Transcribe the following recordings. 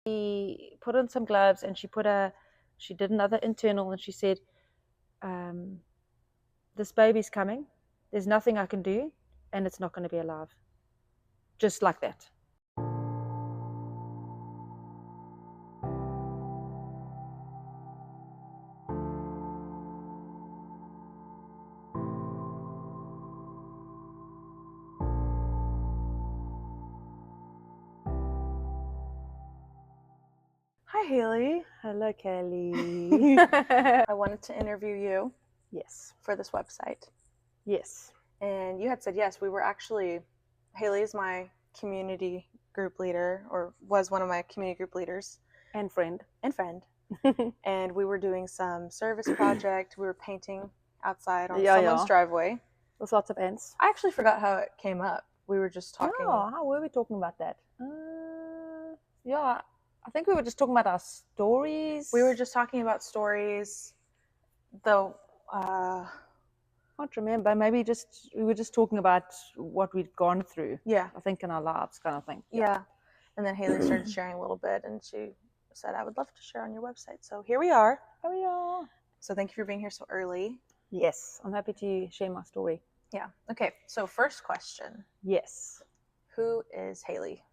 She put on some gloves and she did another internal, and she said, this baby's coming. There's nothing I can do, and it's not going to be alive. Just like that. Hi, Hayley. Hello, Kelly. I wanted to interview you. Yes. For this website. Yes. And you had said yes. We were actually, Hayley is my community group leader, or was one of my community group leaders. And friend. And we were doing some service project. We were painting outside on someone's driveway. With lots of ants. I actually forgot how it came up. We were just talking. Oh, how were we talking about that? Yeah, I think we were just talking about our stories. We were just talking about stories, though. I can't remember. Maybe we were just talking about what we'd gone through. Yeah. I think in our lives, kind of thing. Yeah. And then Hayley started sharing a little bit, and she said, I would love to share on your website. So here we are. Here we are. So thank you for being here so early. Yes, I'm happy to share my story. Yeah. Okay. So first question. Yes. Who is Hayley?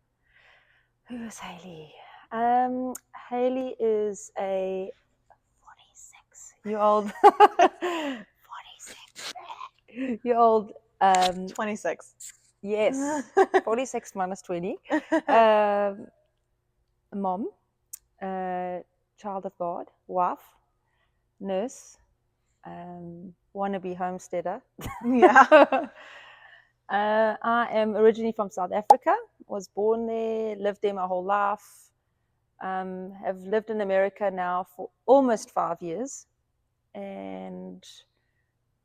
Who is Hayley? Hayley is a 46-year-old. 46-year-old. 26. Yes. 46 minus 20. Mom, child of God, wife, nurse, wannabe homesteader. Yeah. I am originally from South Africa, was born there, lived there my whole life, have lived in America now for almost 5 years, and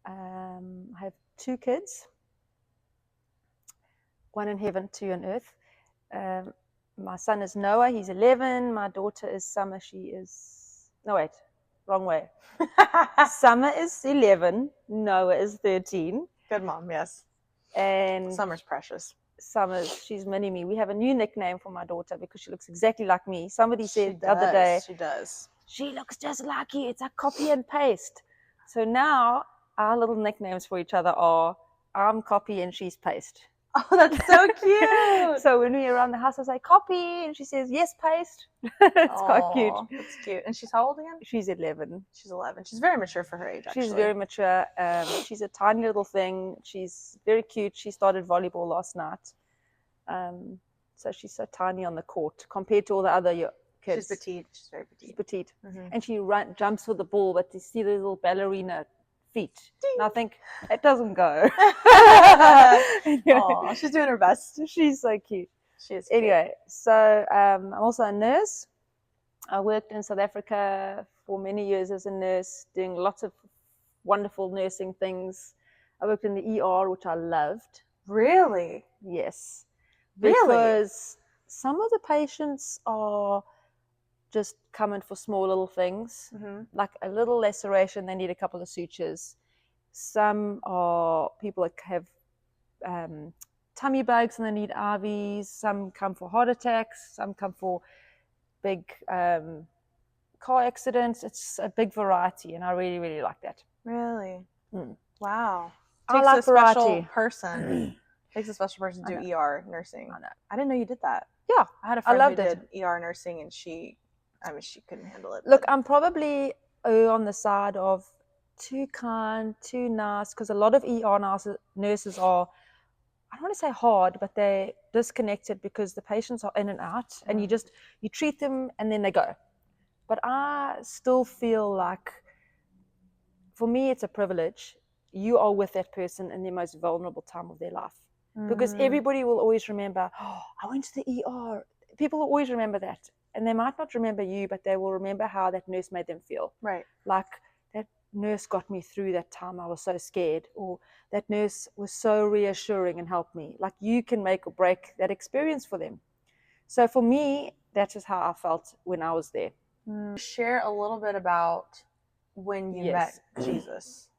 I have 2 kids, one in heaven, 2 on earth. My son is Noah, he's 11. My daughter is Summer, wrong way. Summer is 11, Noah is 13. Good mom, yes. And Summer's precious. She's mini me. We have a new nickname for my daughter because she looks exactly like me. Somebody said the other day, she looks just like you. It's a copy and paste. So now our little nicknames for each other are, I'm copy and she's paste. Oh, that's so cute. So when we're around the house, I say copy, and she says, yes, paste. It's quite cute. That's cute. And she's how old again? She's 11. She's 11. She's very mature for her age, actually. She's very mature. She's a tiny little thing. She's very cute. She started volleyball last night. So she's so tiny on the court compared to all the other kids. She's petite. She's very petite. She's petite. Mm-hmm. And she jumps for the ball, but you see the little ballerina feet. Ding. And I think it doesn't go. Oh, she's doing her best. She's so cute. She is cute. Anyway, so I'm also a nurse. I worked in South Africa for many years as a nurse, doing lots of wonderful nursing things. I worked in the ER, which I loved. Really? Yes. Really? Because some of the patients are just coming for small little things, like a little laceration, they need a couple of sutures. Some are people that have tummy bugs and they need IVs. Some come for heart attacks. Some come for big car accidents. It's a big variety, and I really, really like that. Really? Wow. I like variety. Takes a special person to do ER nursing. I know. I didn't know you did that. Yeah. I had a friend who did ER nursing, and she couldn't handle it. Look, I'm probably on the side of too kind, too nice, because a lot of ER nurses are, I don't want to say hard, but they're disconnected because the patients are in and out, and you treat them and then they go. But I still feel like, for me, it's a privilege. You are with that person in the most vulnerable time of their life. Because everybody will always remember, I went to the ER. People will always remember that. And they might not remember you, but they will remember how that nurse made them feel. Right. Like, that nurse got me through that time I was so scared, or that nurse was so reassuring and helped me. Like, you can make or break that experience for them. So for me, that is how I felt when I was there. Share a little bit about when you met Jesus.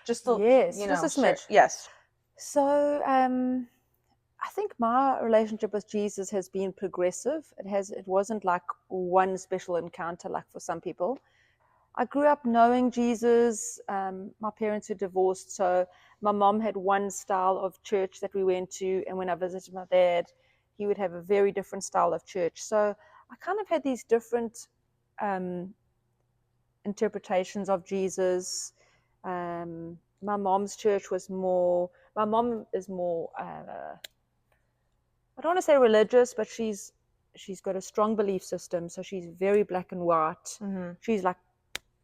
Just a smidge. Yes. So I think my relationship with Jesus has been progressive. It wasn't like one special encounter like for some people. I grew up knowing Jesus. My parents were divorced, so my mom had one style of church that we went to, and when I visited my dad, he would have a very different style of church. So I kind of had these different interpretations of Jesus. My mom's church was more. My mom is more. I don't want to say religious, but she's got a strong belief system. So she's very black and white. Mm-hmm. She's like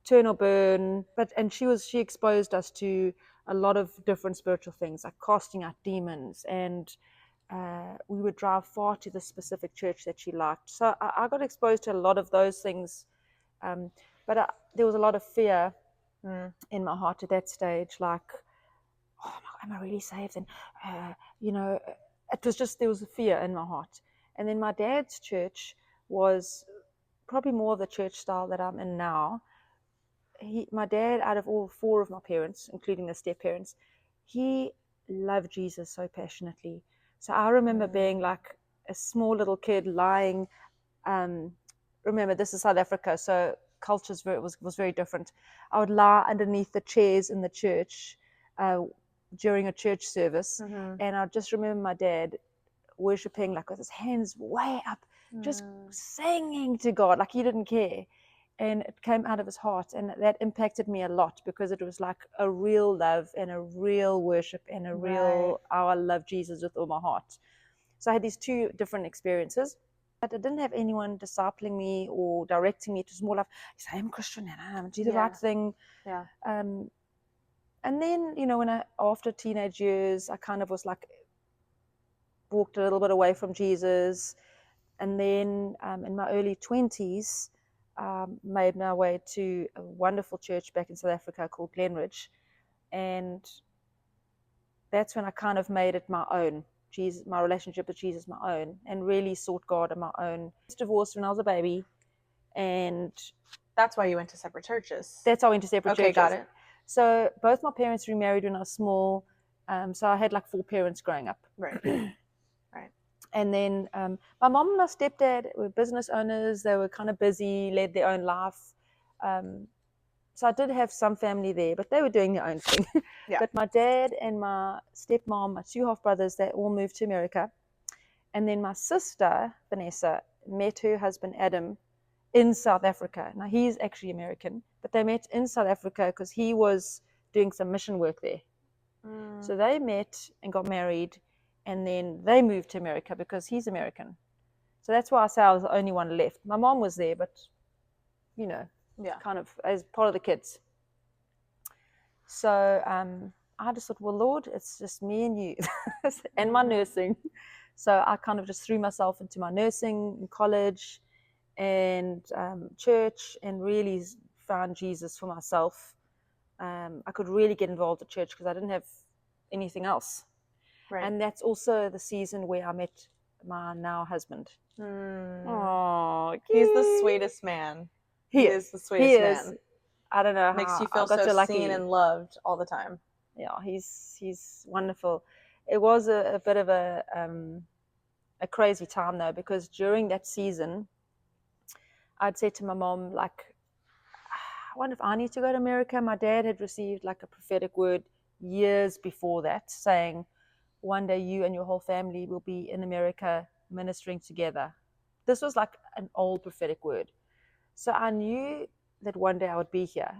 turn or burn. And she exposed us to a lot of different spiritual things, like casting out demons, and we would drive far to the specific church that she liked. So I got exposed to a lot of those things, but there was a lot of fear in my heart at that stage, like, oh, am I really saved? And it was just, there was a fear in my heart. And then my dad's church was probably more of the church style that I'm in now. My dad, out of all four of my parents, including the step parents, he loved Jesus so passionately. So I remember being like a small little kid lying. Remember, this is South Africa, so cultures was very different. I would lie underneath the chairs in the church during a church service, and I just remember my dad worshiping like with his hands way up, just singing to God like he didn't care. And it came out of his heart, and that impacted me a lot because it was like a real love and a real worship and a real, I love Jesus with all my heart. So I had these two different experiences, but I didn't have anyone discipling me or directing me. It was more like, I'm Christian and I'm do the right thing. Yeah. And then, when after teenage years, I kind of was like, walked a little bit away from Jesus. And then in my early 20s, made my way to a wonderful church back in South Africa called Glenridge. And that's when I kind of made it my own. Jesus, my relationship with Jesus, my own, and really sought God on my own. I was divorced when I was a baby, and that's why you went to separate churches. That's how I went to separate churches. Okay, got it. So both my parents remarried when I was small. So I had like 4 parents growing up. Right. Right. And then my mom and my stepdad were business owners. They were kind of busy, led their own life. So I did have some family there, but they were doing their own thing. Yeah. But my dad and my stepmom, my 2 half brothers, they all moved to America. And then my sister, Vanessa, met her husband, Adam, in South Africa. Now, he's actually American, but they met in South Africa because he was doing some mission work there. So they met and got married, and then they moved to America because he's American. So that's why I say I was the only one left. My mom was there, but, kind of as part of the kids. So I just thought, well, Lord, it's just me and you and my nursing. So I kind of just threw myself into my nursing in college and church, and really found Jesus for myself. I could really get involved at church because I didn't have anything else. Right. And that's also the season where I met my now husband. Oh, he's the sweetest man. He is the sweetest man. I don't know. Makes you feel so seen and loved all the time. Yeah, he's wonderful. It was a bit of a crazy time though, because during that season, I'd said to my mom, like, I wonder if I need to go to America. My dad had received like a prophetic word years before that saying, one day you and your whole family will be in America ministering together. This was like an old prophetic word. So I knew that one day I would be here.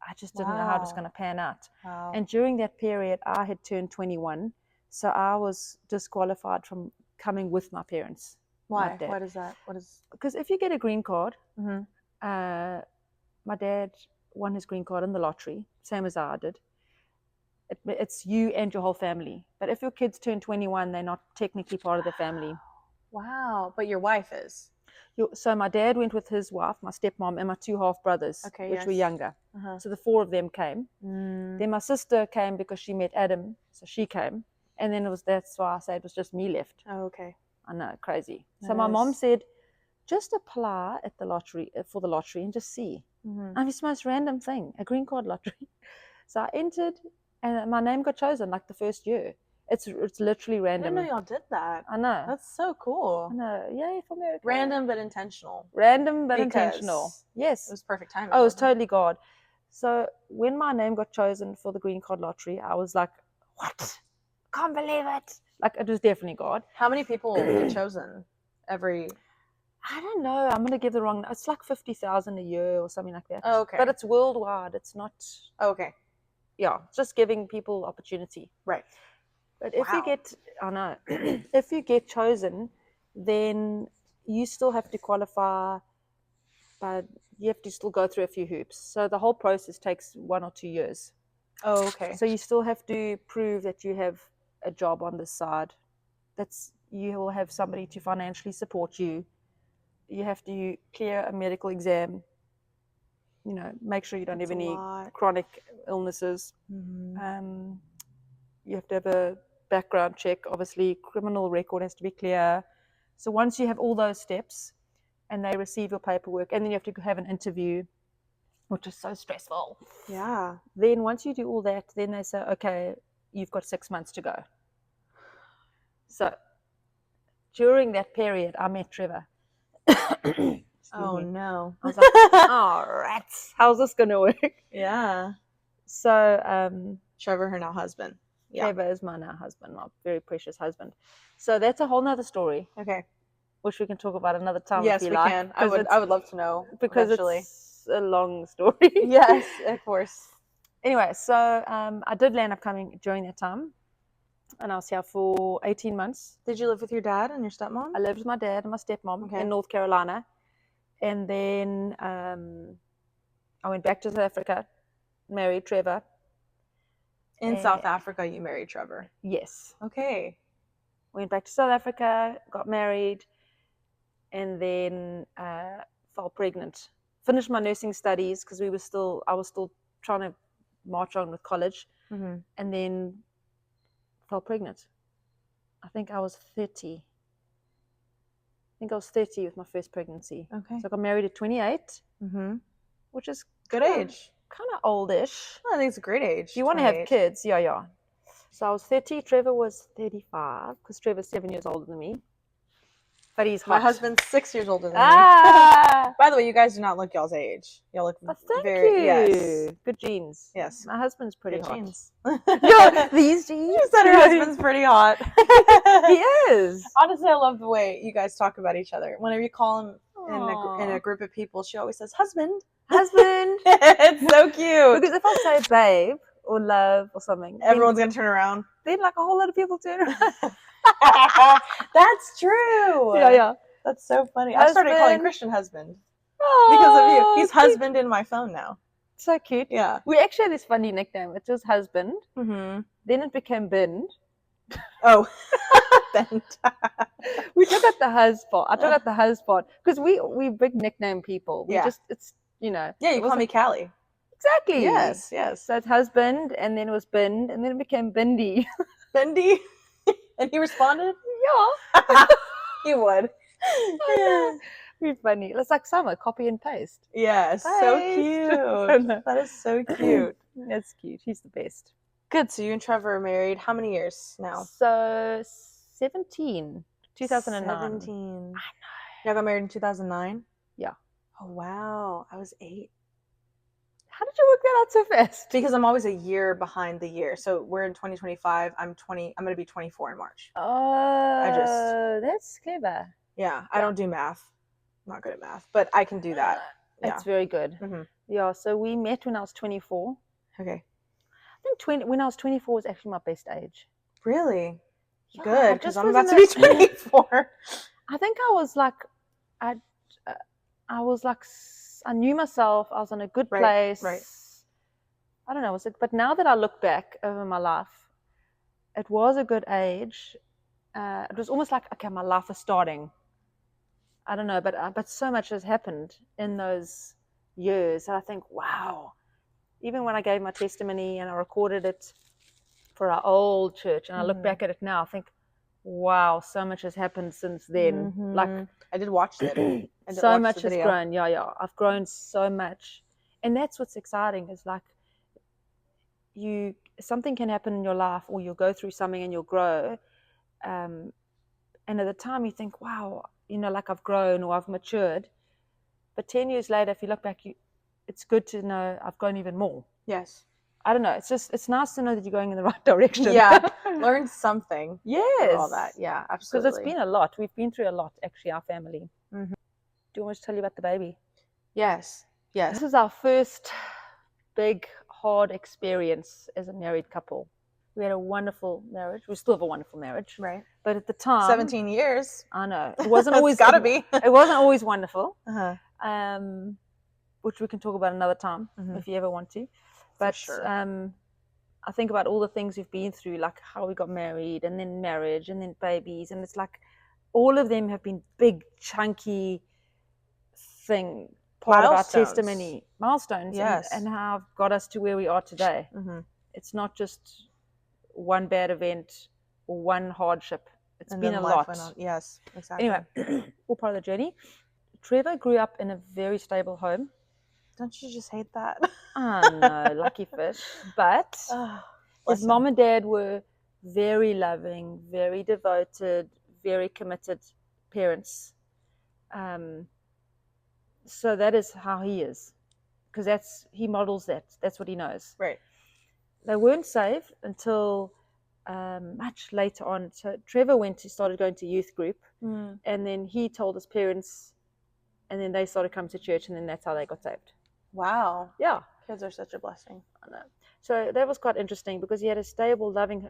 I just didn't know how it was going to pan out. Wow. And during that period, I had turned 21. So I was disqualified from coming with my parents. Why? What is that? Because if you get a green card, my dad won his green card in the lottery, same as I did. It's you and your whole family. But if your kids turn 21, they're not technically part of the family. Wow. But your wife is. So my dad went with his wife, my stepmom, and my 2 half brothers, which were younger. So the 4 of them came. Then my sister came because she met Adam, so she came. And then that's why I say it was just me left. Oh, okay. I know, crazy. So my mom said, just apply at the lottery for the lottery and just see. I mean, it's the most random thing, a green card lottery. So I entered, and my name got chosen like the first year. It's literally I didn't random. know y'all did that. I know. That's so cool. I know. Yay for America. Random but intentional. Random but Because intentional. Yes. It was perfect timing. Oh, it was wasn't totally God. So when my name got chosen for the green card lottery, I was like, what? Can't believe it. Like, it was definitely God. How many people get chosen every? I don't know. I'm going to give the wrong. It's like 50,000 a year or something like that. Oh, okay. But it's worldwide. It's not. Oh, okay. Yeah, just giving people opportunity. Right. But if you get, I know, if you get chosen, then you still have to qualify, but you have to still go through a few hoops. So the whole process takes 1 or 2 years. Oh, okay. So you still have to prove that you have a job on this side. You will have somebody to financially support you. You have to clear a medical exam. Make sure you don't have any chronic illnesses. Mm-hmm. You have to have a background check. Obviously, criminal record has to be clear. So once you have all those steps and they receive your paperwork, and then you have to have an interview, which is so stressful. Yeah. Then once you do all that, then they say, okay, you've got 6 months to go. So during that period, I met Trevor. Oh, no. I was like, oh, rats. How's this going to work? Yeah. So Trevor, her now husband. Yeah. Trevor is my now husband, my very precious husband. So that's a whole nother story. Okay. Which we can talk about another time yes, if you we like. Can. I would love to know because eventually. It's a long story. Yes, of course. Anyway, so I did land up coming during that time. And I was here for 18 months. Did you live with your dad and your stepmom? I lived with my dad and my stepmom in North Carolina. And then I went back to South Africa, married Trevor. In South Africa, you married Trevor? Yes. Okay. Went back to South Africa, got married, and then fell pregnant. Finished my nursing studies because I was still trying to march on with college. Mm-hmm. And then fell pregnant. I think I was 30. With my first pregnancy. Okay. So I got married at 28, which is good age. Kind of oldish. Well, I think it's a great age. You want to have kids, yeah. So I was 30. Trevor was 35 because Trevor's 7 years older than me. But he's hot. My husband's 6 years older than me. By the way, you guys do not look y'all's age. Y'all look thank you. Yes. Good genes. Yes. My husband's pretty hot. Genes. Yo, these genes. You said her husband's pretty hot. He is. Honestly, I love the way you guys talk about each other. Whenever you call him in a group of people, she always says, husband. It's so cute. Because if I say babe or love or something, everyone's going to turn around. Then like a whole lot of people turn around. That's true. Yeah. That's so funny. Husband. I started calling Christian husband because of you. He's husband in my phone now. So cute. Yeah. We actually had this funny nickname. It was husband. Mm-hmm. Then it became Bind. Oh, Bind. We took out the hus part. I took out the hus part because we big nickname people. We just Yeah, you call me Callie. Exactly. Yes. So it's husband, and then it was Bind, and then it became Bindi. Bindi? And he responded? Yeah. He would. Yeah. It's funny. It's like summer, copy and paste. Yeah, so cute. That is so cute. That's cute. He's the best. Good. So you and Trevor are married how many years now? So 17. 2009. 17. I know. Y'all got married in 2009? Yeah. Oh, wow. I was 8. How did you work that out so fast? Because I'm always a year behind the year. So we're in 2025. I'm going to be 24 in March. Oh, that's clever. Yeah, I don't do math. I'm not good at math, but I can do that. That's very good. Mm-hmm. Yeah, so we met when I was 24. Okay. I think when I was 24 was actually my best age. Really? Yeah, good, because I'm about to be 24. I think I was like, I knew myself. I was in a good place. Right. I don't know. But now that I look back over my life, it was a good age. It was almost like, okay, my life is starting. I don't know, but so much has happened in those years that I think, wow. Even when I gave my testimony and I recorded it for our old church, and I look back at it now, I think, wow, so much has happened since then. Mm-hmm. Like, I did watch it. So much has grown. Yeah. I've grown so much. And that's what's exciting is like, something can happen in your life, or you'll go through something and you'll grow. And at the time you think, wow, like I've grown or I've matured. But 10 years later, if you look back, it's good to know I've grown even more. Yes. I don't know. It's nice to know that you're going in the right direction. Yeah. Learn something. Yes. From all that. Yeah, absolutely. Because it's been a lot. We've been through a lot, actually, our family. Mm-hmm. Do you want me to tell you about the baby? Yes. Yes. This is our first big, hard experience as a married couple. We had a wonderful marriage. We still have a wonderful marriage. Right. But at the time... 17 years. I know. It wasn't always... It's gotta be. It wasn't always wonderful. Uh-huh. Which we can talk about another time, if you ever want to. But For sure. I think about all the things we've been through, like how we got married, and then marriage, and then babies. And it's like all of them have been big, chunky part of our testimony. Milestones. Yes. And how got us to where we are today. Mm-hmm. It's not just one bad event or one hardship. It's been a lot. Yes, exactly. Anyway, all part of the journey. Trevor grew up in a very stable home. Don't you just hate that? Oh no, lucky fish. But his mom and dad were very loving, very devoted, very committed parents. So that is how he is, because he models that. That's what he knows. Right. They weren't saved until much later on. So Trevor started going to youth group, and then he told his parents, and then they started coming to church, and then that's how they got saved. Wow. Yeah. Kids are such a blessing. I know. So that was quite interesting, because he had a stable, loving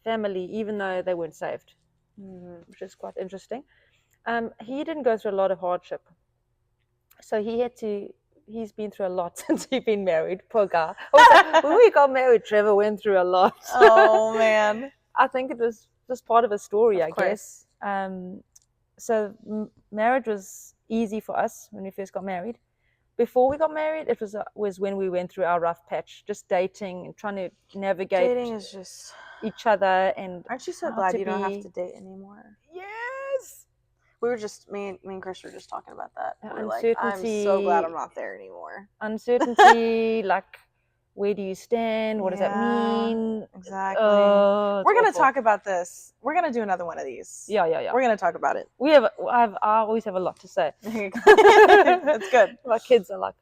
family, even though they weren't saved, which is quite interesting. He didn't go through a lot of hardship. So he's been through a lot since he's been married. Poor guy. Also, when we got married, Trevor went through a lot. Oh, man. I think it was just part of a story, I guess. So marriage was easy for us when we first got married. Before we got married, it was when we went through our rough patch, just dating and trying to navigate dating is just each other. And aren't you so glad you don't have to date anymore? Yes. We were just me and Chris were just talking about that. We're uncertainty. Like, I'm so glad I'm not there anymore. Uncertainty, like, where do you stand? What does that mean? Exactly. We're gonna talk about this. We're gonna do another one of these. Yeah. We're gonna talk about it. I always have a lot to say. That's good. My kids are like,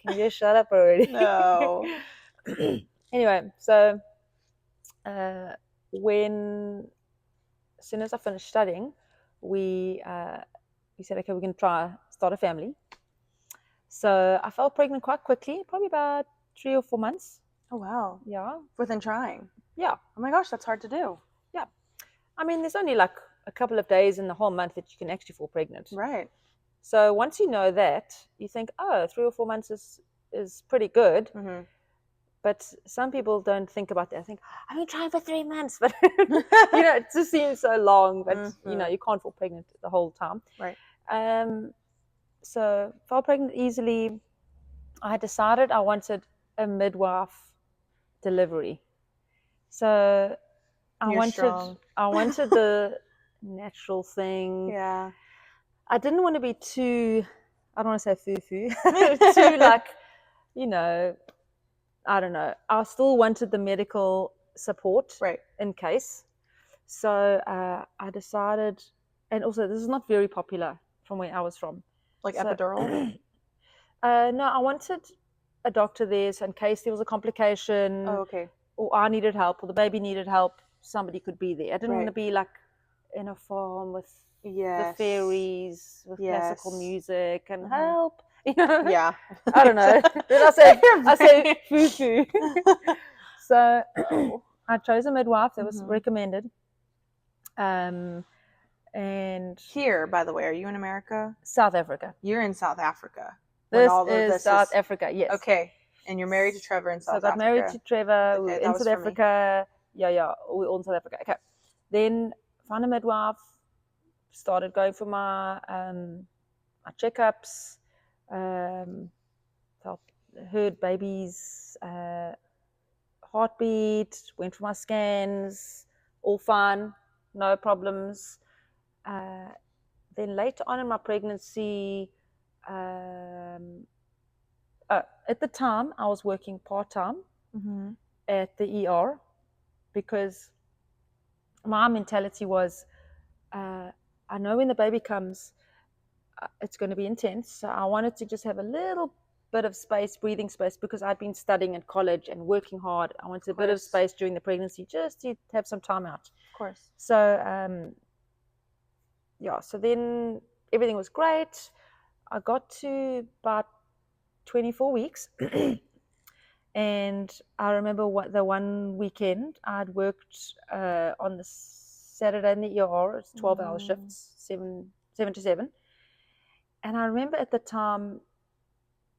can you just shut up already? No. Anyway, so as soon as I finished studying, we said, okay, we're going to start a family. So I fell pregnant quite quickly, probably about 3 or 4 months. Oh, wow. Yeah. Within trying. Yeah. Oh my gosh, that's hard to do. Yeah. I mean, there's only like a couple of days in the whole month that you can actually fall pregnant. Right. So once you know that, you think, 3 or 4 months is pretty good. Mm-hmm. But some people don't think about that. I think, I've been trying for 3 months, but it just seems so long. But you can't fall pregnant the whole time. Right. So fell pregnant easily. I had decided I wanted a midwife delivery. So I wanted the natural thing. Yeah. I didn't want to be too, I don't want to say foo-foo, too like, I don't know. I still wanted the medical support in case. So I decided, and also this is not very popular from where I was from. Like epidural? No, I wanted a doctor there, so in case there was a complication, or I needed help, or the baby needed help, somebody could be there. I didn't want to be like in a farm with the fairies, with classical music and help. Yeah. I don't know. Then I say foo-foo. So I chose a midwife that was recommended. And here, by the way, are you in America? South Africa. You're in South Africa. This is South Africa, yes. Okay. And you're married to Trevor in South Africa. So I got married to Trevor. We were in South Africa. Yeah, we're all in South Africa. Okay. Then found a midwife, started going for my checkups, heard baby's heartbeat, went for my scans, all fine, no problems. Then later on in my pregnancy, at the time I was working part-time, at the ER because my mentality was, I know when the baby comes, it's going to be intense. So I wanted to just have a little bit of space, breathing space, because I'd been studying at college and working hard. I wanted a bit of space during the pregnancy just to have some time out. Of course. So, so then everything was great. I got to about 24 weeks. And I remember the one weekend I'd worked on the Saturday in the ER. It's 12-hour shifts, 7 to 7. And I remember at the time,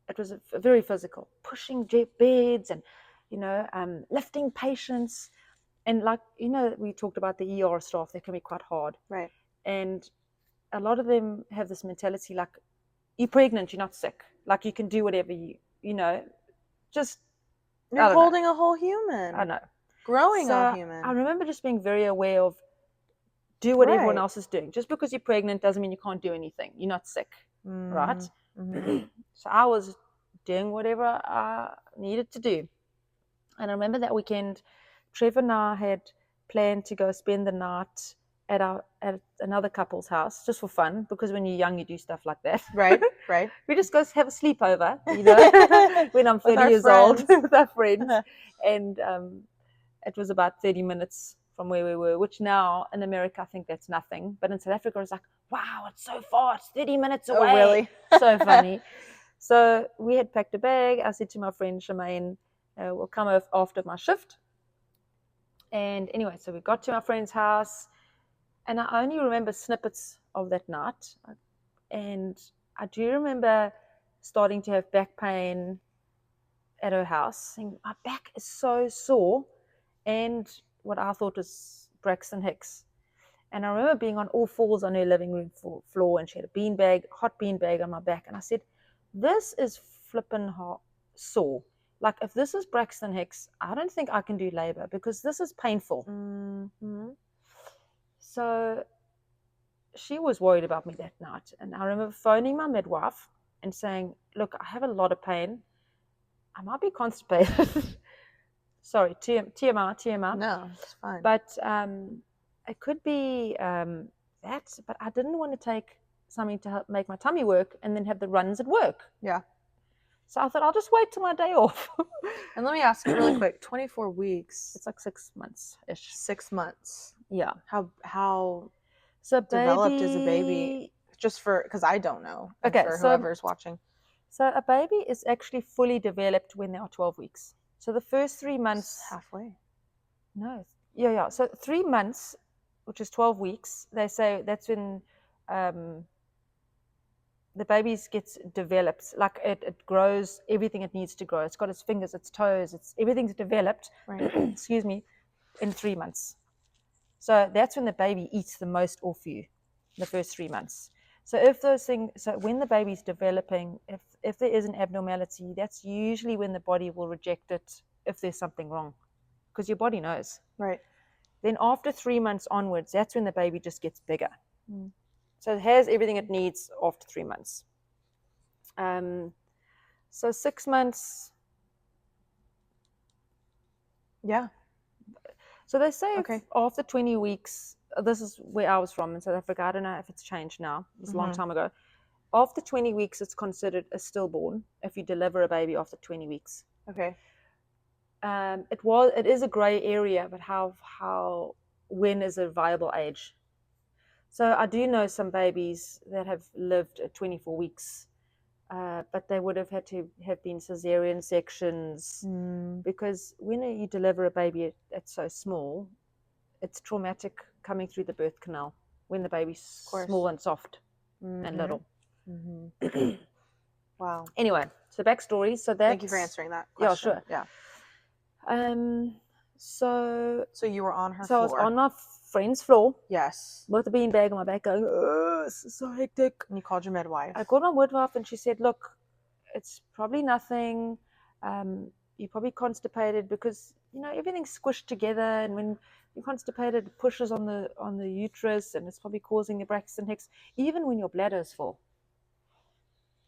it was very physical, pushing beds and, lifting patients. And we talked about the ER staff, they can be quite hard. Right. And a lot of them have this mentality like, you're pregnant, you're not sick. Like you can do whatever just. You're holding a whole human. I know. Growing a human. I remember just being very aware of do what everyone else is doing. Just because you're pregnant doesn't mean you can't do anything. You're not sick, right? Mm-hmm. So I was doing whatever I needed to do. And I remember that weekend, Trevor and I had planned to go spend the night at another couple's house just for fun, because when you're young you do stuff like that. Right. We just go have a sleepover, when I'm 30 years old with our friends. And it was about 30 minutes from where we were, which now in America I think that's nothing, but in South Africa it's like, wow, it's so far, it's 30 minutes away. Oh, really? So funny. So we had packed a bag. I said to my friend Shemaine, we'll come after my shift. And anyway, so we got to my friend's house, and I only remember snippets of that night. And I do remember starting to have back pain at her house, saying, my back is so sore, and what I thought was Braxton Hicks. And I remember being on all fours on her living room floor, and she had a hot beanbag on my back. And I said, this is flippin' hot sore. Like, if this is Braxton Hicks, I don't think I can do labor because this is painful. Mm-hmm. So she was worried about me that night. And I remember phoning my midwife and saying, look, I have a lot of pain. I might be constipated. Sorry, TMI. No, it's fine. But it could be that. But I didn't want to take something to help make my tummy work and then have the runs at work. Yeah. So I thought I'll just wait till my day off. And let me ask you really quick, 24 weeks. It's like 6 months-ish. 6 months. Yeah. How so developed is a baby? Just because I don't know. For whoever's watching. So a baby is actually fully developed when they are 12 weeks. So the first 3 months. Halfway. No. Yeah. So 3 months, which is 12 weeks, they say that's when the baby gets developed. Like it grows everything it needs to grow. It's got its fingers, its toes, everything's developed. Right. Excuse me, in 3 months. So that's when the baby eats the most off you, the first 3 months. So when the baby's developing, if there is an abnormality, that's usually when the body will reject it if there's something wrong, because your body knows. Right. Then after 3 months onwards, that's when the baby just gets bigger. Mm. So it has everything it needs after 3 months. So 6 months. Yeah. So they say after 20 weeks, this is where I was from in South Africa. I don't know if it's changed now. It was a long time ago. After 20 weeks, it's considered a stillborn if you deliver a baby after 20 weeks. Okay. It is a gray area, but when is a viable age? So I do know some babies that have lived at 24 weeks, but they would have had to have been cesarean sections, because when you deliver a baby that's so small, it's traumatic coming through the birth canal when the baby's small and soft and little. Mm-hmm. Wow. Anyway, so backstory. So thank you for answering that question. Yeah, sure. So you were on her floor. So I was on my friend's floor. Yes. With a beanbag on my back going, oh, this is so hectic. And you called your midwife. I called my midwife and she said, look, it's probably nothing. You're probably constipated because, everything's squished together, and when you're constipated, it pushes on the uterus, and it's probably causing the Braxton Hicks, even when your bladder is full.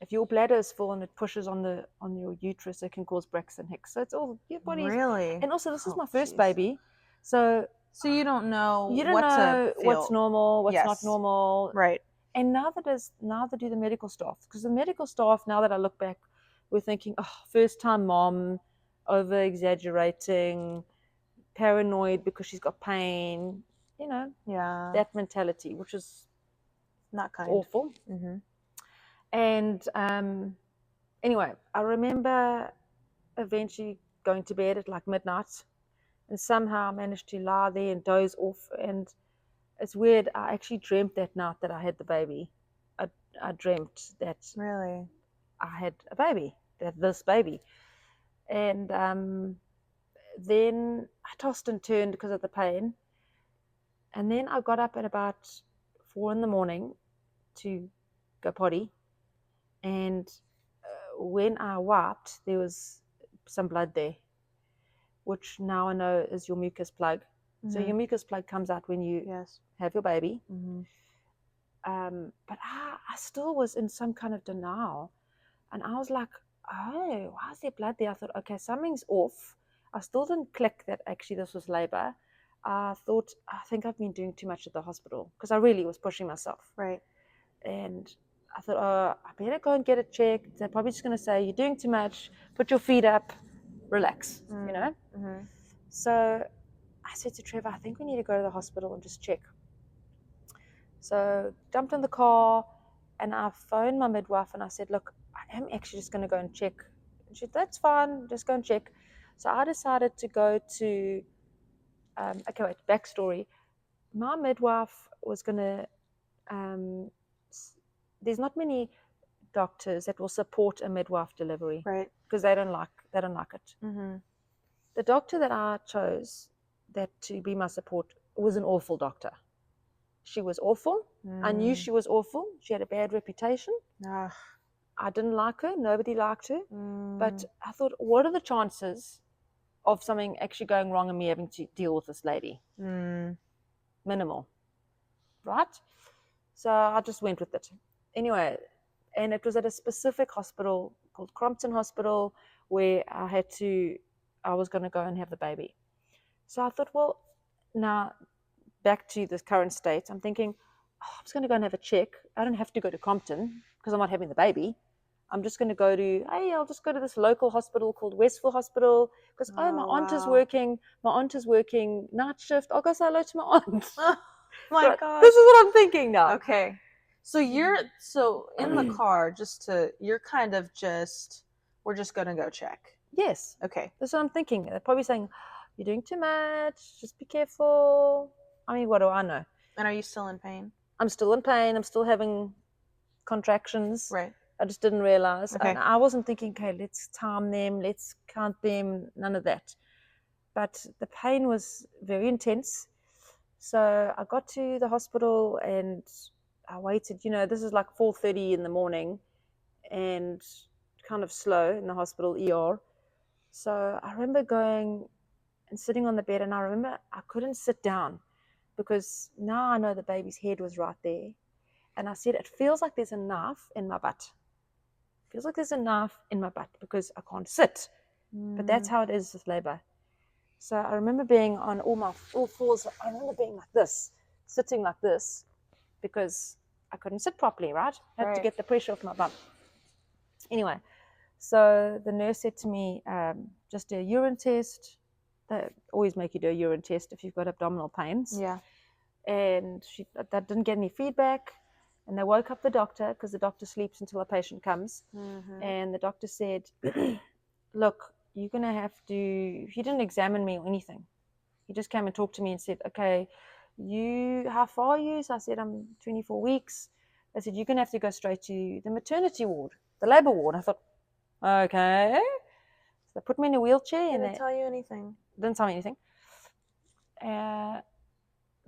if your bladder is full and it pushes on your uterus, it can cause Braxton Hicks. So it's all your body's. Really? And also, this is my first jeez. baby, so you don't know what's normal, what's not Yes. normal, Right. and neither do the medical staff, because the medical staff, now that I look back, we're thinking, oh, first time mom, over exaggerating, paranoid because she's got pain, Yeah. that mentality, which is not kind. awful. Mm-hmm. And anyway, I remember eventually going to bed at like midnight, and somehow I managed to lie there and doze off. And it's weird, I actually dreamt that night that I had the baby. I dreamt that Really? I had a baby, this baby. And then I tossed and turned because of the pain. And then I got up at about 4 a.m. to go potty. And when I wiped, there was some blood there, which now I know is your mucus plug. Mm-hmm. So your mucus plug comes out when you have your baby. Mm-hmm. But I still was in some kind of denial. And I was like, oh, why is there blood there? I thought, okay, something's off. I still didn't click that actually this was labor. I thought, I think I've been doing too much at the hospital, because I really was pushing myself. Right. And I thought, oh, I better go and get it checked. They're probably just going to say, you're doing too much, put your feet up, relax, Mm-hmm. So I said to Trevor, I think we need to go to the hospital and just check. So jumped in the car and I phoned my midwife and I said, look, I am actually just going to go and check. And she said, that's fine, just go and check. So I decided to go to, backstory. My midwife was going to, there's not many doctors that will support a midwife delivery, right? Because they don't like it. Mm-hmm. The doctor that I chose that to be my support was an awful doctor. She was awful. I knew she was awful. She had a bad reputation. I didn't like her. Nobody liked her. But I thought, what are the chances of something actually going wrong and me having to deal with this lady? Minimal, right? So I just went with it. Anyway, and it was at a specific hospital called Crompton Hospital where I was going to go and have the baby. So I thought, well, now back to this current state, I'm thinking, I'm just going to go and have a check. I don't have to go to Crompton because I'm not having the baby. I'm just going to I'll just go to this local hospital called Westville Hospital because, my aunt is working. My aunt is working night shift. I'll go say hello to my aunt. Oh my God. This is what I'm thinking now. Okay. So you're in the car you're kind of we're just going to go check. Yes. Okay. That's what I'm thinking. They're probably saying, you're doing too much. Just be careful. I mean, what do I know? And are you still in pain? I'm still in pain. I'm still having contractions. Right. I just didn't realize. Okay. And I wasn't thinking, okay, let's time them, let's count them, none of that. But the pain was very intense. So I got to the hospital and I waited. This is like 4:30 in the morning and kind of slow in the hospital ER. So I remember going and sitting on the bed, and I remember I couldn't sit down because now I know the baby's head was right there. And I said, it feels like there's a knife in my butt. It feels like there's a knife in my butt because I can't sit. But that's how it is with labor. So I remember being on all fours. I remember being like this, sitting like this, because I couldn't sit properly, right? I had to get the pressure off my bum. Anyway, so the nurse said to me, just do a urine test. They always make you do a urine test if you've got abdominal pains. Yeah. And that didn't get any feedback. And they woke up the doctor because the doctor sleeps until a patient comes. Mm-hmm. And the doctor said, look, you're going to have to, he didn't examine me or anything. He just came and talked to me and said, okay, how far are you? So I said, I'm 24 weeks. They said, you're going to have to go straight to the maternity ward, the labor ward. I thought, okay. So they put me in a wheelchair. Didn't tell you anything. Didn't tell me anything.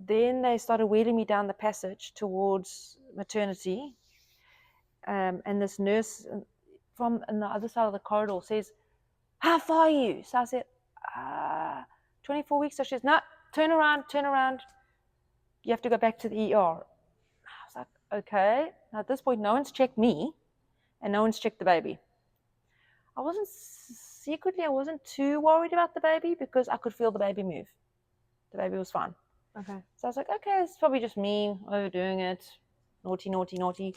Then they started wheeling me down the passage towards maternity. And this nurse from on the other side of the corridor says, how far are you? So I said, 24 weeks. So she says, no, turn around. You have to go back to the ER. I was like, okay. Now at this point, no one's checked me. and no one's checked the baby. I wasn't too worried about the baby because I could feel the baby move. The baby was fine. Okay. So I was like, okay, it's probably just me overdoing it. Naughty, naughty, naughty.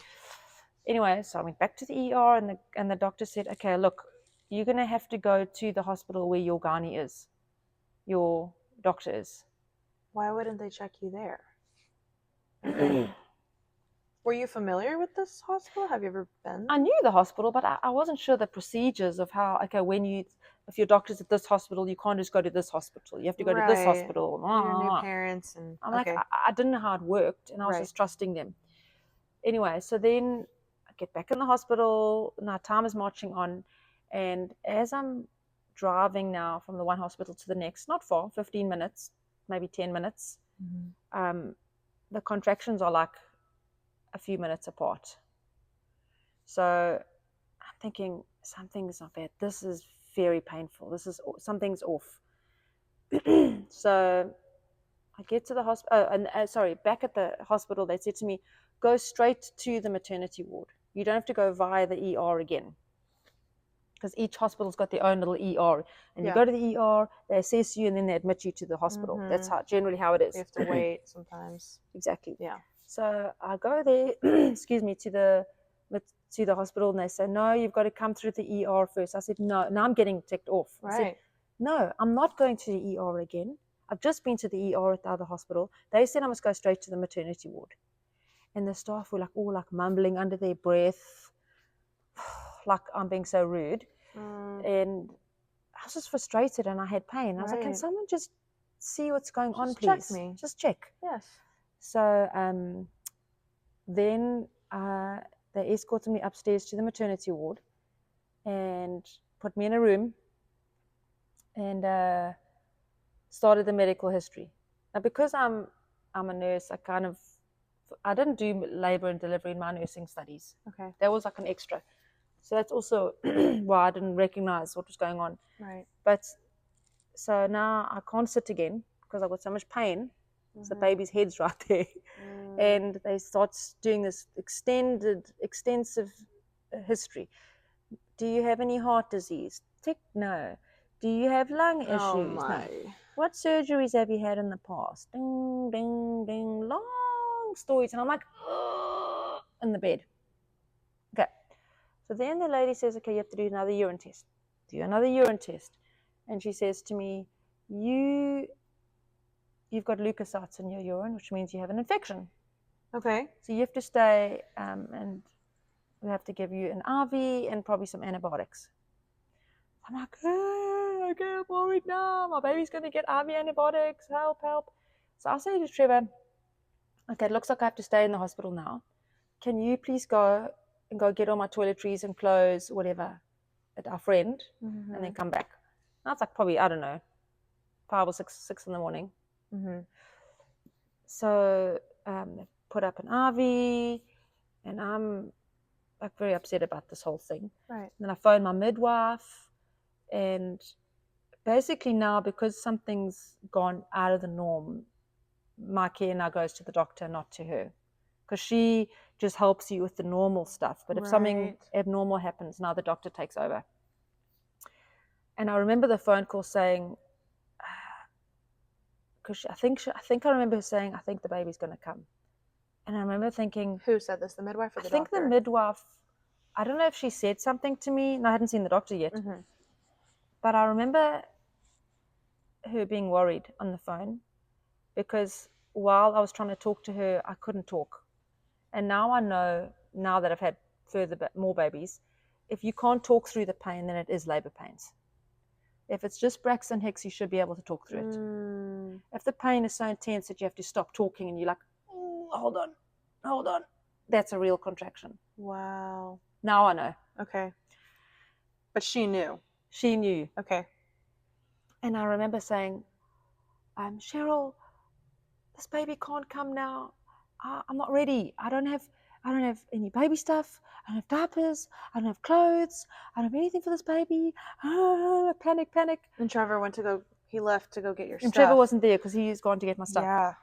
Anyway, so I went back to the ER and the doctor said, okay, look, you're going to have to go to the hospital where your gynae is, your doctor is. Why wouldn't they check you there? Were you familiar with this hospital? Have you ever been? I knew the hospital, but I wasn't sure the procedures of how, okay, if your doctor's at this hospital, you can't just go to this hospital. You have to go to this hospital. Your new parents. And I'm like, I didn't know how it worked, and I was just trusting them. Anyway, so then I get back in the hospital. Now time is marching on, and as I'm driving now from the one hospital to the next, not far, 15 minutes, maybe 10 minutes, the contractions are like a few minutes apart. So I'm thinking something's not bad. This is very painful. Something's off. So I get to the hospital. Back at the hospital, they said to me, go straight to the maternity ward. You don't have to go via the ER again. Because each hospital's got their own little ER. And you go to the ER, they assess you, and then they admit you to the hospital. That's generally how it is. You have to wait sometimes. Exactly. Yeah. So I go there, excuse me, to the hospital, and they say, no, you've got to come through the ER first. I said, no, now I'm getting ticked off. I said, no, I'm not going to the ER again. I've just been to the ER at the other hospital. They said I must go straight to the maternity ward. And the staff were all mumbling under their breath, like I'm being so rude. And I was just frustrated and I had pain. I was like, can someone just see what's going on, please? Check me. Just check. Yes. So then they escorted me upstairs to the maternity ward and put me in a room and started the medical history. Now, because I'm a nurse, I didn't do labor and delivery in my nursing studies. Okay. That was like an extra. So that's also why I didn't recognize what was going on. Right. But so now I can't sit again because I've got so much pain. So the baby's head's right there. And they start doing this extensive history. Do you have any heart disease? Tick, no. Do you have lung issues? Oh my. No. What surgeries have you had in the past? Ding, ding, ding. Long stories. And I'm like, in the bed. Okay. So then the lady says, okay, you have to do another urine test. Do another urine test. And she says to me, you've got leukocytes in your urine, which means you have an infection. Okay. So you have to stay and we have to give you an IV and probably some antibiotics. I'm like, okay, I'm worried now. My baby's going to get IV antibiotics. Help, help. So I say to Trevor, okay, it looks like I have to stay in the hospital now. Can you please go get all my toiletries and clothes, whatever, at our friend, and then come back? Now it's like probably, I don't know, 5 or 6 in the morning. So they put up an RV, and I'm like very upset about this whole thing. Right. And then I phoned my midwife, and basically now, because something's gone out of the norm, my care now goes to the doctor, not to her, because she just helps you with the normal stuff. But if something abnormal happens, now the doctor takes over. And I remember the phone call saying, because I think I remember her saying, I think the baby's going to come. And I remember thinking, who said this, the midwife or the doctor? I think the midwife. I don't know if she said something to me, and I hadn't seen the doctor yet. But I remember her being worried on the phone, because while I was trying to talk to her, I couldn't talk. And now I know, now that I've had more babies, if you can't talk through the pain, then it is labor pains. If it's just Braxton Hicks, you should be able to talk through it. If the pain is so intense that you have to stop talking and you're like, hold on, that's a real contraction. Wow. Now I know. Okay. But she knew. She knew. Okay. And I remember saying, Cheryl, this baby can't come now. I'm not ready. I don't have any baby stuff. I don't have diapers. I don't have clothes. I don't have anything for this baby. Panic. And Trevor he left to go get your stuff. And Trevor wasn't there because he's gone to get my stuff. Yeah.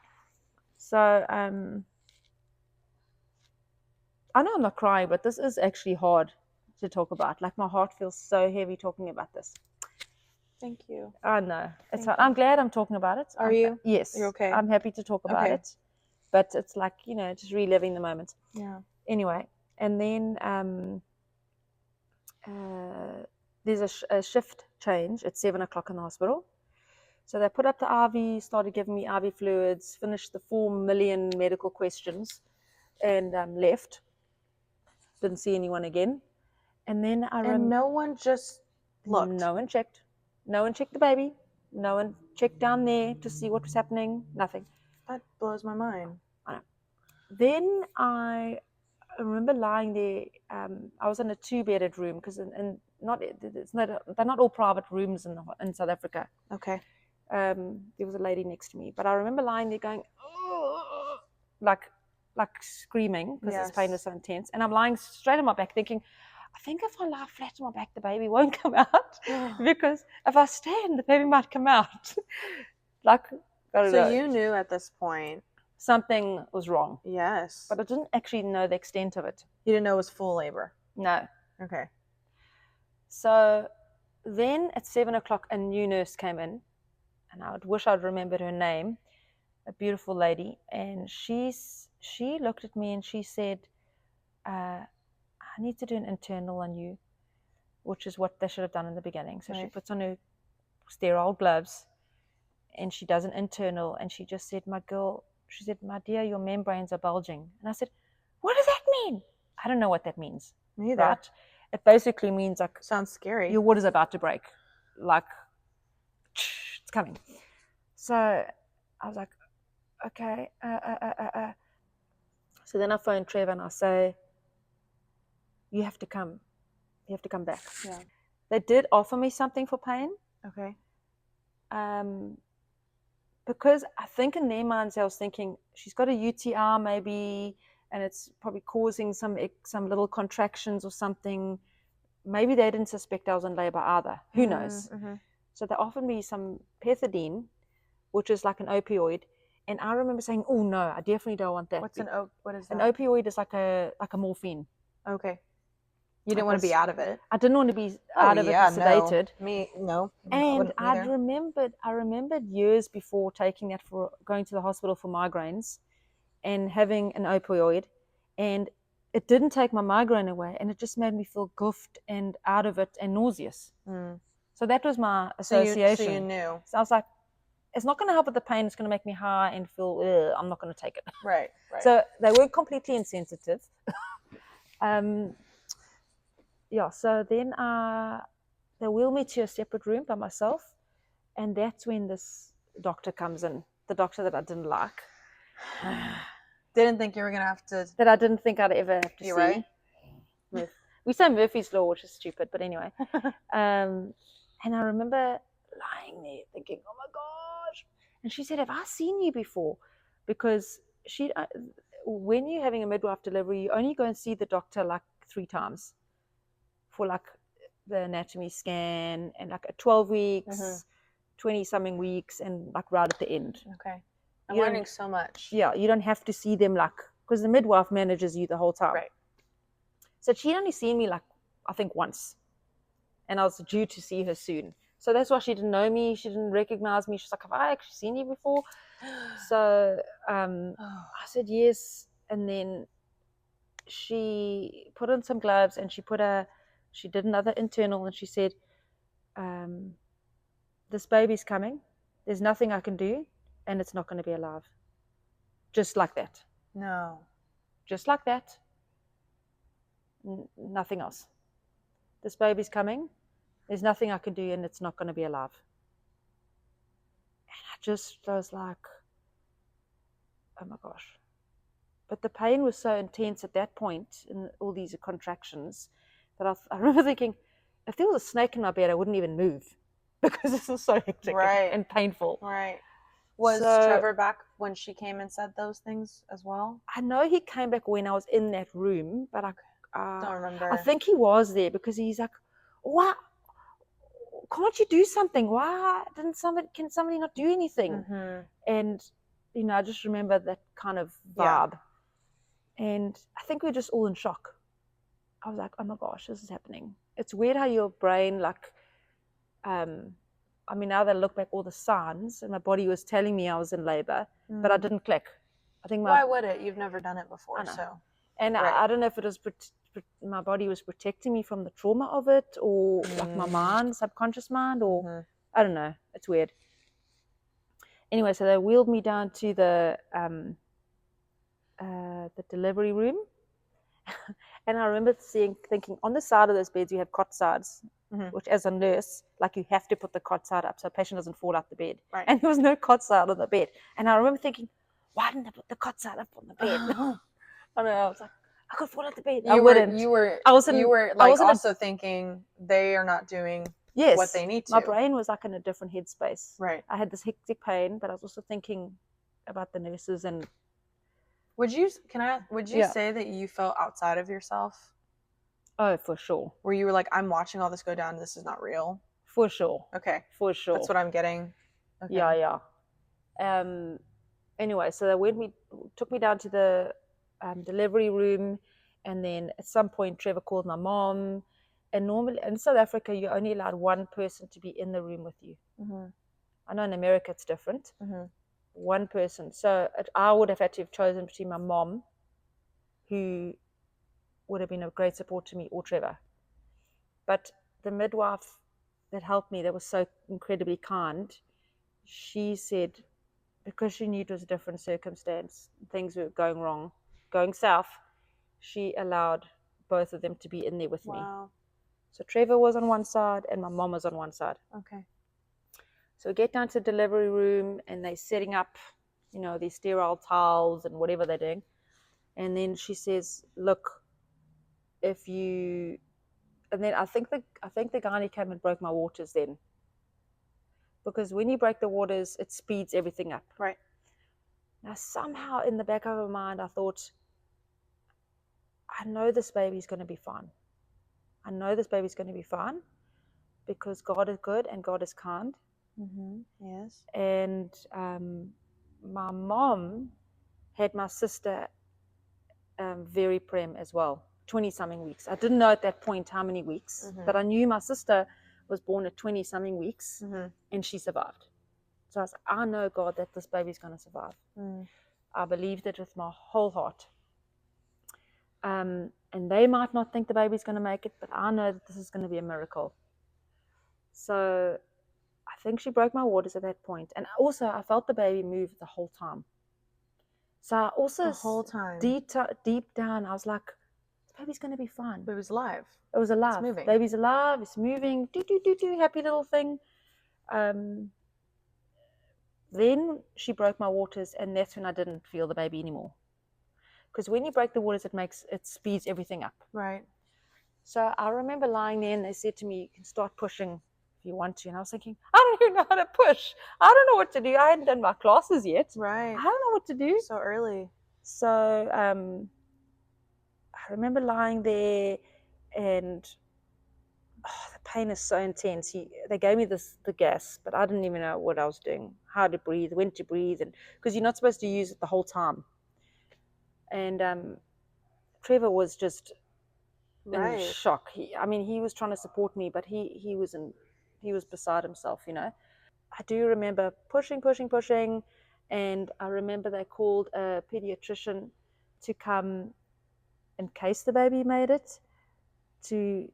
So, I know I'm not crying, but this is actually hard. to talk about. Like, my heart feels so heavy talking about this. Thank you. I know. It's Thank fine. I'm glad I'm talking about it. Are you? Yes. You're okay? I'm happy to talk about Okay. it. But it's like, just reliving the moment. Yeah. Anyway, and then there's a shift change at 7 o'clock in the hospital. So they put up the IV, started giving me IV fluids, finished the 4 million medical questions, and left. Didn't see anyone again. And then And no one just looked. No one checked. No one checked the baby. No one checked down there to see what was happening. Nothing. That blows my mind. I know. Then I remember lying there. I was in a 2-bedded room because they're not all private rooms in South Africa. Okay. There was a lady next to me, but I remember lying there going, oh, like screaming because this pain was so intense. And I'm lying straight on my back thinking, I think if I lie flat on my back, the baby won't come out because if I stand, the baby might come out. You knew at this point something was wrong. Yes. But I didn't actually know the extent of it. You didn't know it was full labor? No. Okay. So then at 7 o'clock, a new nurse came in, and I wish I'd remembered her name, a beautiful lady, and she looked at me and she said, I need to do an internal on you, which is what they should have done in the beginning. So she puts on her sterile gloves and she does an internal, and she just said, my dear, your membranes are bulging. And I said, what does that mean? I don't know what that means. Neither. Right? It basically means like, sounds scary. Your water's about to break. Like, it's coming. So I was like, okay. So then I phoned Trevor and I say, you have to come. You have to come back. Yeah. They did offer me something for pain. Okay. Because I think in their minds I was thinking, she's got a UTI maybe, and it's probably causing some little contractions or something. Maybe they didn't suspect I was in labor either. Who knows? Mm-hmm. So they offered me some pethidine, which is like an opioid. And I remember saying, oh no, I definitely don't want that. What is that? An opioid is like a morphine. Okay. You didn't want to be out of it. I didn't want to be out of it and sedated. No. And I remembered years before taking that for going to the hospital for migraines and having an opioid, and it didn't take my migraine away, and it just made me feel goofed and out of it and nauseous. Mm. So that was my association. So you knew. So I was like, it's not going to help with the pain. It's going to make me high and feel, I'm not going to take it. Right. So they weren't completely insensitive. So then they wheel me to a separate room by myself, and that's when this doctor comes in, the doctor that I didn't like. Didn't think you were going to have to... That I didn't think I'd ever have to see. Right? We say Murphy's Law, which is stupid, but anyway. And I remember lying there thinking, oh my gosh. And she said, have I seen you before? Because when you're having a midwife delivery, you only go and see the doctor like 3 times. For like the anatomy scan and like 12 weeks, 20-something weeks, and like right at the end. Okay. I'm learning so much. Yeah, you don't have to see them because the midwife manages you the whole time. Right. So she'd only seen me like, I think once. And I was due to see her soon. So that's why she didn't know me. She didn't recognize me. She's like, have I actually seen you before? So I said yes. And then she put on some gloves and she did another internal, and she said, this baby's coming. There's nothing I can do, and it's not going to be alive. Just like that. No. Just like that. Nothing else. This baby's coming. There's nothing I can do, and it's not going to be alive. And I was like, oh my gosh. But the pain was so intense at that point, in all these contractions, that I remember thinking, if there was a snake in my bed, I wouldn't even move because this is so hectic and painful. Right. Was Trevor back when she came and said those things as well? I know he came back when I was in that room, but I don't remember. I think he was there because he's like, why can't you do something? Why can somebody not do anything? Mm-hmm. And, I just remember that kind of vibe. Yeah. And I think we were just all in shock. I was like, oh my gosh, this is happening. It's weird how your brain, like, I mean, now that I look back, all the signs, and my body was telling me I was in labor, but I didn't click. I think Why would it? You've never done it before, so. And Right. I don't know if it was my body was protecting me from the trauma of it, or like my mind, subconscious mind, or I don't know. It's weird. Anyway, so they wheeled me down to the delivery room, and I remember thinking, on the side of those beds we have cot sides, which as a nurse, like, you have to put the cot side up so a patient doesn't fall out the bed. Right. And there was no cot side on the bed, and I remember thinking, why didn't I put the cot side up on the bed? I know, I was like, I could fall out the bed. You were also thinking they are not doing what they need to. My brain was like in a different headspace. Right. I had this hectic pain, but I was also thinking about the nurses. And would you say that you felt outside of yourself? Oh, for sure. Where you were like, I'm watching all this go down, this is not real? For sure. Okay. For sure. That's what I'm getting. Okay. Yeah. Anyway, so they took me down to the delivery room, and then at some point Trevor called my mom. And normally in South Africa, you're only allowed one person to be in the room with you. I know in America it's different. One person. So I would have had to have chosen between my mom, who would have been a great support to me, or Trevor. But the midwife that helped me, that was so incredibly kind, she said, because she knew it was a different circumstance, things were going wrong, going south, she allowed both of them to be in there with me. So Trevor was on one side and my mom was on one side. Okay. So we get down to the delivery room and they're setting up, these sterile towels and whatever they're doing. And then she says, look, and then I think the gynae came and broke my waters then. Because when you break the waters, it speeds everything up. Right. Now, somehow in the back of my mind, I thought, I know this baby's going to be fine. I know this baby's going to be fine because God is good and God is kind. Yes. And my mom had my sister very prem as well, 20-something weeks. I didn't know at that point how many weeks, but I knew my sister was born at 20-something weeks and she survived. So I was like, I know, God, that this baby's going to survive. I believed it with my whole heart. And they might not think the baby's going to make it, but I know that this is going to be a miracle. So I think she broke my waters at that point. And also I felt the baby move the whole time. So I also, the whole time, deep down, I was like, this baby's going to be fine. But it was alive. It was alive. It's moving. Baby's alive. It's moving. Happy little thing. Then she broke my waters, and that's when I didn't feel the baby anymore. Because when you break the waters, it speeds everything up. Right. So I remember lying there, and they said to me, you can start pushing if you want to. And I was thinking, I don't even know how to push. I don't know what to do. I hadn't done my classes yet. Right. I don't know what to do. So early. So I remember lying there, and the pain is so intense. They gave me the gas, but I didn't even know what I was doing, how to breathe, when to breathe, and because you're not supposed to use it the whole time. And Trevor was just in shock. He was trying to support me, but he was beside himself, I do remember pushing, and I remember they called a pediatrician to come in case the baby made it, to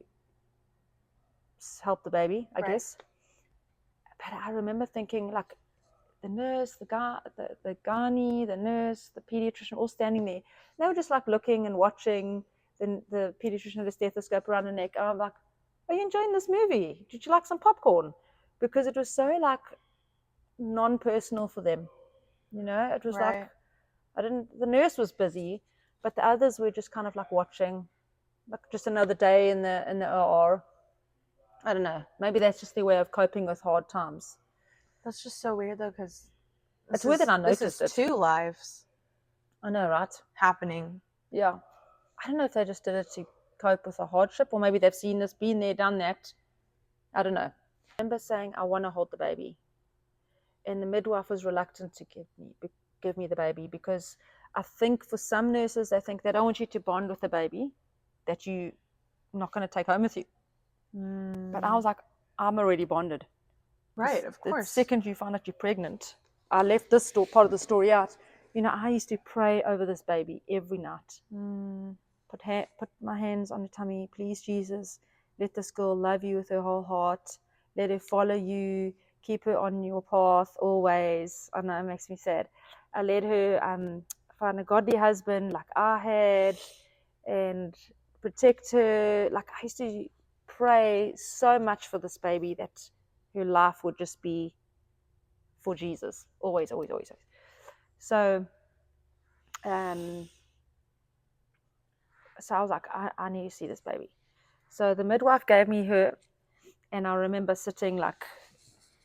help the baby, I guess. But I remember thinking, like, the nurse, the gynae, the nurse, the pediatrician, all standing there. They were just like looking and watching. Then the pediatrician had a stethoscope around her neck. And I'm like, are you enjoying this movie? Did you like some popcorn? Because it was so like non-personal for them. It was like, the nurse was busy, but the others were just kind of like watching, like just another day in the OR. I don't know. Maybe that's just their way of coping with hard times. That's just so weird, though, because it's weird that I noticed it. This is 2 lives. I know, right? Happening. Yeah. I don't know if they just did it to cope with a hardship, or maybe they've seen this, been there, done that. I don't know. I remember saying, I want to hold the baby. And the midwife was reluctant to give me the baby, because I think for some nurses, they think they don't want you to bond with the baby, that you not going to take home with you. But I was like, I'm already bonded. Right, of The course. second you find out you're pregnant, I left this part of the story out. You know, I used to pray over this baby every night. Put my hands on her tummy. Please, Jesus, let this girl love you with her whole heart. Let her follow you. Keep her on your path always. I know it makes me sad. I let her find a godly husband like I had, and protect her. Like, I used to pray so much for this baby that her life would just be for Jesus. Always, always, always, always. So, so I was like, I need to see this baby. So the midwife gave me her, and I remember sitting like,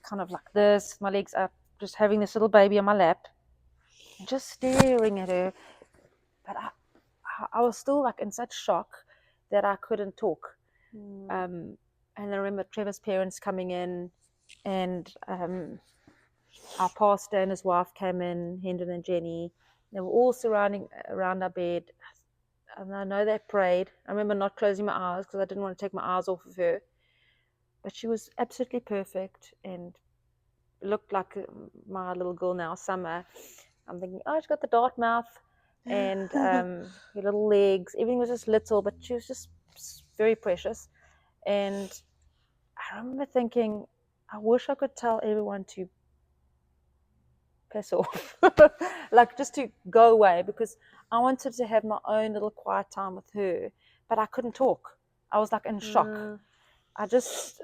kind of like this, my legs up, just having this little baby on my lap, just staring at her. But I was still like in such shock that I couldn't talk. And I remember Trevor's parents coming in, and our pastor and his wife came in, Hendon and Jenny. They were all surrounding around our bed. And I know they prayed. I remember not closing my eyes because I didn't want to take my eyes off of her. But she was absolutely perfect and looked like my little girl now, Summer. I'm thinking, oh, she's got the dart mouth and her little legs. Everything was just little, but she was just very precious. And I remember thinking, I wish I could tell everyone to piss off, like just to go away, because I wanted to have my own little quiet time with her, but I couldn't talk. I was like in shock. I just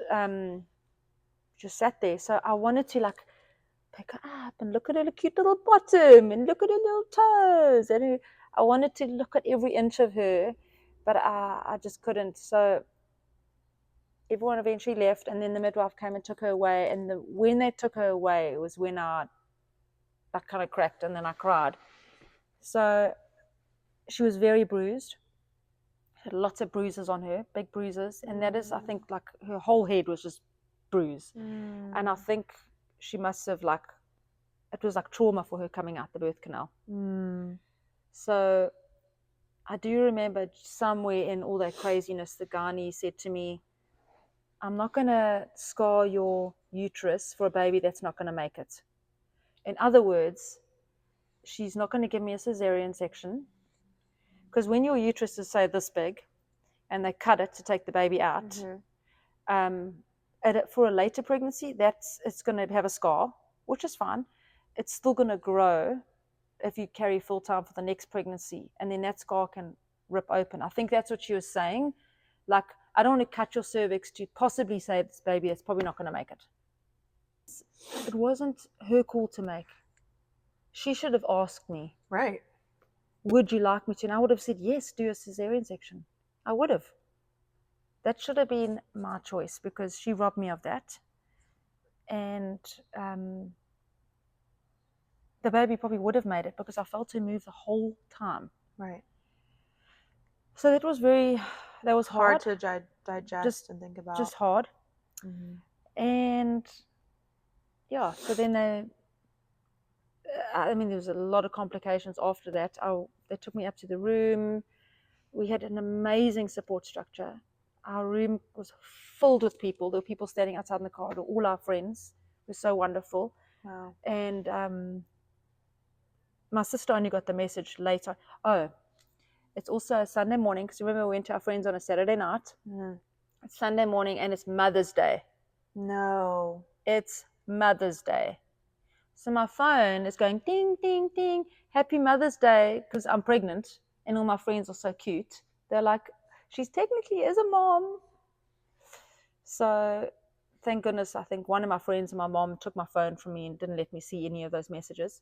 sat there. So I wanted to like pick her up and look at her cute little bottom and look at her little toes, and I wanted to look at every inch of her, but I just couldn't. So everyone eventually left, and then the midwife came and took her away. And when they took her away, it was when I kind of cracked, and then I cried. So she was very bruised. Had lots of bruises on her, big bruises, and that is, I think, like her whole head was just bruised. And I think she must have it was like trauma for her coming out the birth canal. So I do remember somewhere in all that craziness, the gynae said to me, I'm not going to scar your uterus for a baby that's not going to make it. In other words, she's not going to give me a cesarean section, because when your uterus is, say, this big and they cut it to take the baby out, for a later pregnancy, it's going to have a scar, which is fine. It's still going to grow if you carry full time for the next pregnancy, and then that scar can rip open. I think that's what she was saying. Like, I don't want to cut your cervix to possibly save this baby that's probably not going to make it. It wasn't her call to make. She should have asked me. Right. Would you like me to? And I would have said, yes, do a cesarean section. I would have. That should have been my choice, because she robbed me of that. And the baby probably would have made it, because I felt her move the whole time. Right. So that was hard to digest and think about. Just hard. And yeah, so then there was a lot of complications after that. They took me up to the room. We had an amazing support structure. Our room was filled with people. There were people standing outside in the corridor, all our friends. It was so wonderful. Wow. And my sister only got the message later. Oh, it's also a Sunday morning, because remember we went to our friends on a Saturday night. It's Sunday morning, and it's Mother's Day. No. It's Mother's Day. So my phone is going ding, ding, ding. Happy Mother's Day, because I'm pregnant, and all my friends are so cute. They're like, she's technically is a mom. So thank goodness, I think one of my friends and my mom took my phone from me and didn't let me see any of those messages.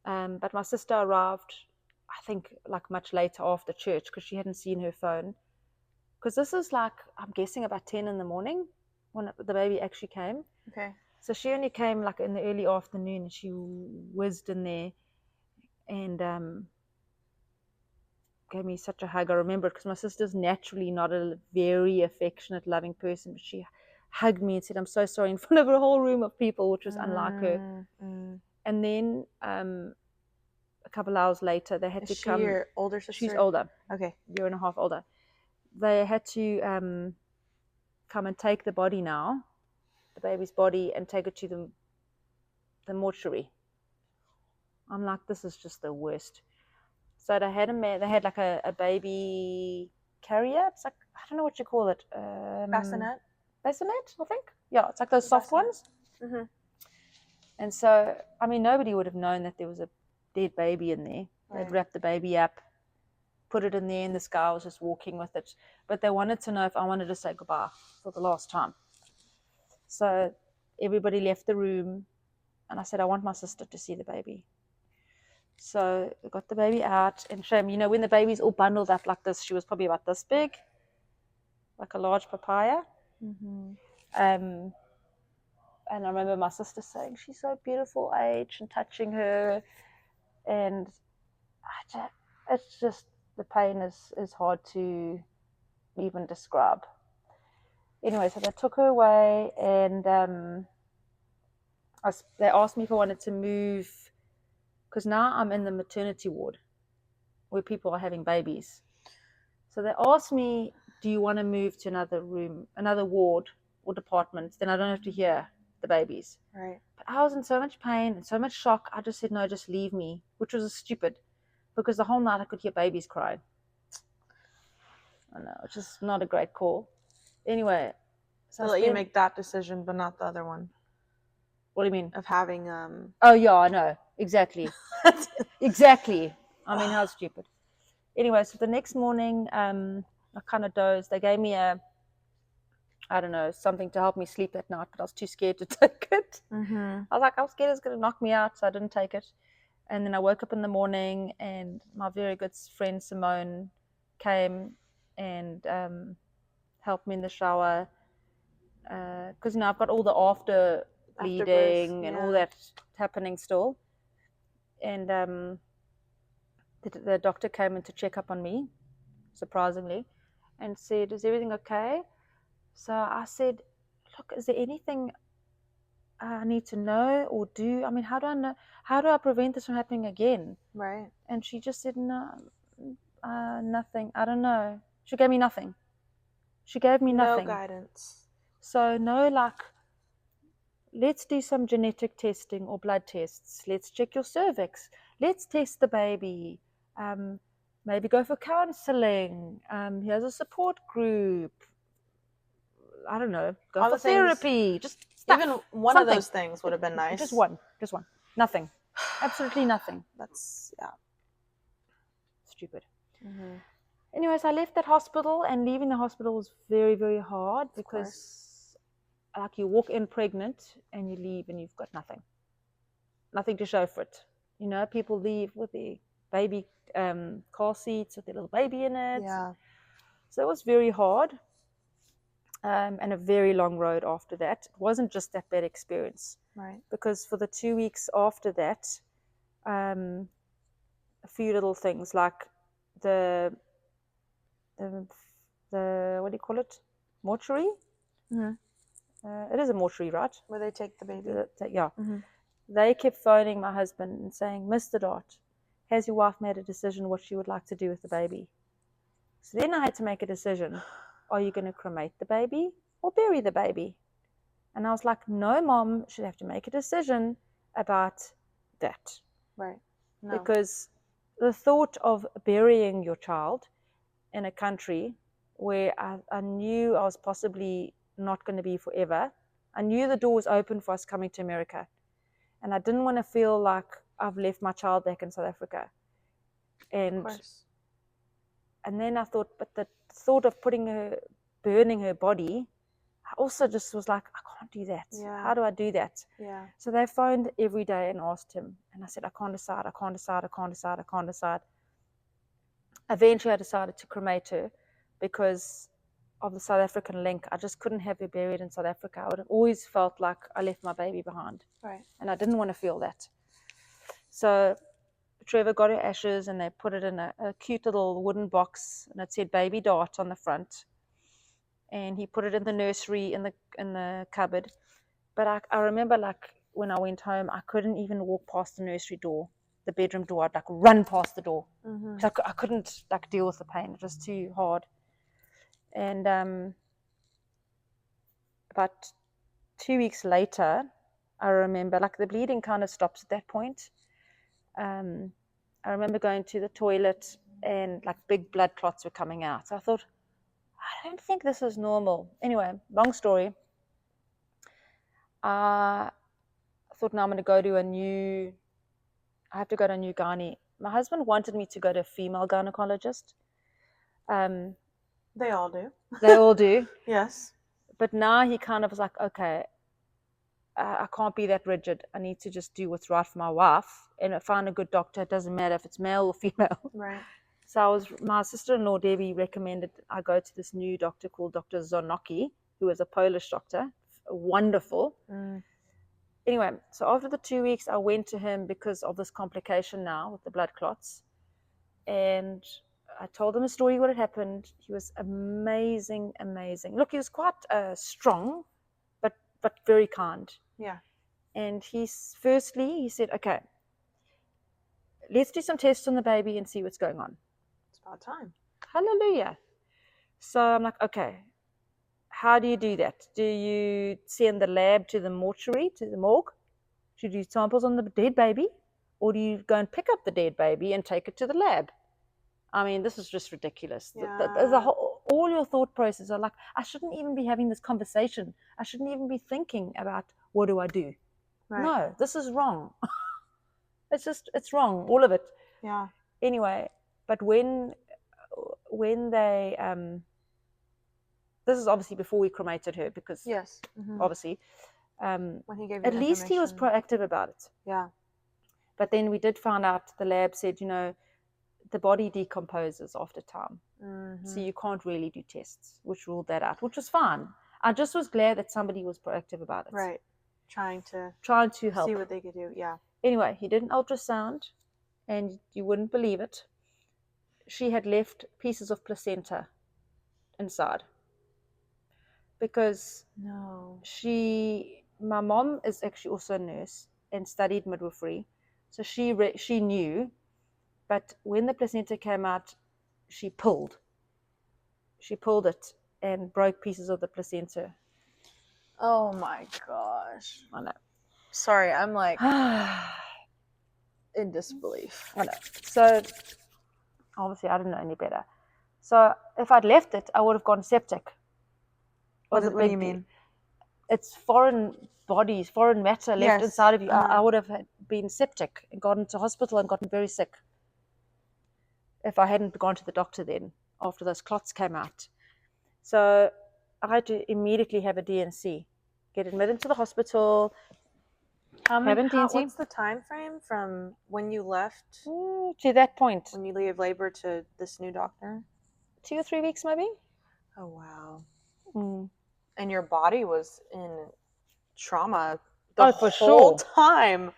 But my sister arrived, I think, like much later after church, because she hadn't seen her phone. Because this is like, I'm guessing about 10 in the morning when the baby actually came. Okay. So she only came like in the early afternoon, and she whizzed in there and gave me such a hug. I remember it, because my sister's naturally not a very affectionate, loving person, but she hugged me and said, I'm so sorry, in front of a whole room of people, which was unlike her. And then a couple hours later, they had to come. Is she your older sister? She's older. Okay. A year and a half older. they had to come and take the body now, the baby's body, and take it to the mortuary. I'm like, this is just the worst. So they had like a baby carrier. It's like, I don't know what you call it. Bassinet, I think. Yeah, it's like those soft ones. Mm-hmm. And so, I mean, nobody would have known that there was a dead baby in there. Right. They'd wrap the baby up, put it in there, and this guy was just walking with it. But they wanted to know if I wanted to say goodbye for the last time. So everybody left the room, and I said, I want my sister to see the baby. So we got the baby out, and shame, you know, when the baby's all bundled up like this, she was probably about this big, like a large papaya. Mm-hmm. And I remember my sister saying, she's so beautiful age, and touching her. And it's just, the pain is hard to even describe. Anyway, so they took her away, and they asked me if I wanted to move, because now I'm in the maternity ward where people are having babies. So they asked me, do you want to move to another room, another ward or department? Then I don't have to hear the babies. Right. But I was in so much pain and so much shock. I just said, no, just leave me, which was stupid, because the whole night I could hear babies crying. I know, which is not a great call. Anyway. So let you make that decision, but not the other one. What do you mean? Of having Oh yeah, I know. Exactly. Exactly. I mean, how stupid. Anyway, so the next morning, I kind of dozed. They gave me I don't know, something to help me sleep at night, but I was too scared to take it. Mm-hmm. I was like, I'm scared it's going to knock me out, so I didn't take it. And then I woke up in the morning, and my very good friend Simone came and helped me in the shower, because I've got all the after bleeding and all that happening still. And the doctor came in to check up on me, surprisingly, and said, is everything okay? So I said, look, is there anything I need to know or do? I mean, how do I prevent this from happening again? Right. And she just said, no, nothing. I don't know. She gave me nothing. She gave me nothing. No guidance. So no, like, let's do some genetic testing or blood tests. Let's check your cervix. Let's test the baby. Maybe go for counseling. Here's a support group. I don't know. Go for therapy. Just stuff. Even one of those things would have been nice. Just one. Nothing. Absolutely nothing. That's stupid. Mm-hmm. Anyways, I left that hospital, and leaving the hospital was very, very hard, because like, you walk in pregnant and you leave and you've got nothing to show for it. You know, people leave with their baby car seats with their little baby in it. Yeah. So it was very hard, and a very long road after that. It wasn't just that bad experience, right? Because for the 2 weeks after that, a few little things, like the what do you call it? Mortuary. Mm-hmm. It is a mortuary, right? Where they take the baby. Yeah. Mm-hmm. They kept phoning my husband and saying, Mr. Dart, has your wife made a decision what she would like to do with the baby? So then I had to make a decision. Are you going to cremate the baby or bury the baby? And I was like, no, Mom should have to make a decision about that. Right. No. Because the thought of burying your child in a country where I knew I was possibly not going to be forever, I knew the door was open for us coming to America. And I didn't want to feel like I've left my child back in South Africa. And then I thought, but the thought of burning her body, I also just was like, I can't do that. Yeah. How do I do that? Yeah. So they phoned every day and asked him. And I said, I can't decide. Eventually I decided to cremate her because of the South African link. I just couldn't have her buried in South Africa. I would have always felt like I left my baby behind. Right. And I didn't want to feel that. So Trevor got her ashes, and they put it in a cute little wooden box, and it said Baby Dart on the front. And he put it in the nursery in the cupboard. But I remember, like, when I went home, I couldn't even walk past the nursery door, the bedroom door. I'd like run past the door. Mm-hmm. So I couldn't like deal with the pain. It was too hard. And about 2 weeks later, I remember, like, the bleeding kind of stops at that point. I remember going to the toilet and like big blood clots were coming out. So I thought, I don't think this is normal. Anyway, long story. I thought, now I'm going to go to I have to go to a new gynae. My husband wanted me to go to a female gynecologist. They all do. They all do. Yes. But now he kind of was like, okay, I can't be that rigid. I need to just do what's right for my wife and find a good doctor. It doesn't matter if it's male or female. Right. So my sister-in-law, Debbie, recommended I go to this new doctor called Dr. Zonoki, who is a Polish doctor. Wonderful. Anyway, so after the 2 weeks, I went to him because of this complication now with the blood clots. And I told him a story, what had happened. He was amazing, amazing. Look, he was quite strong, but very kind. Yeah. And he said, okay, let's do some tests on the baby and see what's going on. It's about time. Hallelujah. So I'm like, okay, how do you do that? Do you send the lab to the mortuary, to the morgue? Do you do samples on the dead baby? Or do you go and pick up the dead baby and take it to the lab? I mean, this is just ridiculous. Yeah. All your thought processes are like, I shouldn't even be having this conversation. I shouldn't even be thinking about what do I do. Right. No, this is wrong. It's wrong, all of it. Yeah. Anyway, but when they this is obviously before we cremated her, because yes, obviously when he gave you at least he was proactive about it. Yeah. But then we did find out, the lab said, the body decomposes after time, so you can't really do tests, which ruled that out, which was fine. I just was glad that somebody was proactive about it. Right. Trying to help, see what they could do. Yeah. Anyway, he did an ultrasound, and you wouldn't believe it. She had left pieces of placenta inside. Because my mom is actually also a nurse and studied midwifery, so she knew. But when the placenta came out, she pulled it and broke pieces of the placenta. Oh my gosh! I know. Sorry, I'm like in disbelief. I know. So obviously I didn't know any better. So if I'd left it, I would have gone septic. What do you mean? It's foreign bodies, foreign matter left inside of you. I would have been septic and gone to hospital and gotten very sick if I hadn't gone to the doctor then after those clots came out. So I had to immediately have a DNC, get admitted to the hospital. What's the time frame from when you left to that point? When you leave labor to this new doctor? 2 or 3 weeks maybe. Oh wow. And your body was in trauma the whole time.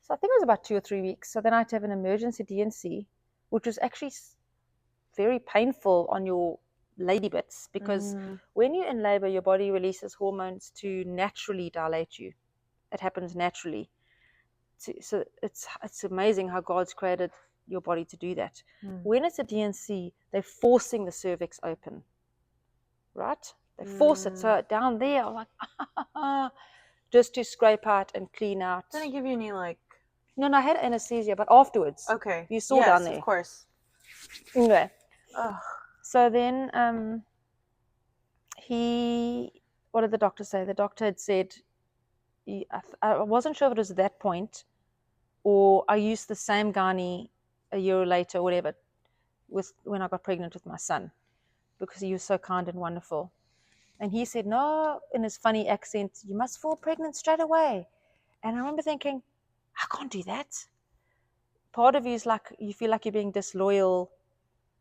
So I think it was about 2 or 3 weeks. So then I had to have an emergency DNC, which was actually very painful on your lady bits, because when you're in labor, your body releases hormones to naturally dilate you. It happens naturally. So it's amazing how God's created your body to do that. When it's a DNC, they're forcing the cervix open, right? They force it. So down there, I'm like, just to scrape out and clean out. Didn't give you any No, I had anesthesia, but afterwards. Okay. You saw down there. Yes, of course. Anyway. Ugh. So then what did the doctor say? The doctor had said, I wasn't sure if it was at that point or I used the same gynae a year later or whatever when I got pregnant with my son, because he was so kind and wonderful. And he said, no, in his funny accent, you must fall pregnant straight away. And I remember thinking, I can't do that. Part of you is like, you feel like you're being disloyal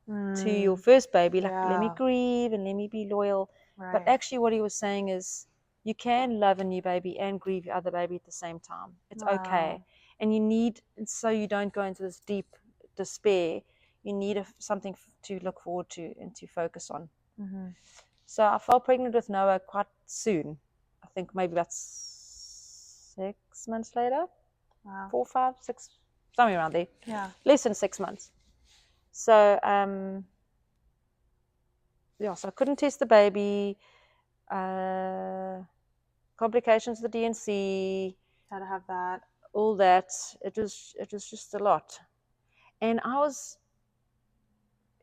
to your first baby. Like, let me grieve and let me be loyal. Right. But actually what he was saying is, you can love a new baby and grieve your other baby at the same time. It's okay. And so you don't go into this deep despair, you need something to look forward to and to focus on. So I fell pregnant with Noah quite soon. I think maybe about 6 months later. Wow. 4, 5, 6, somewhere around there. Yeah. Less than 6 months. So so I couldn't test the baby. Complications of the DNC. Had to have that. All that. It was just a lot. And I was,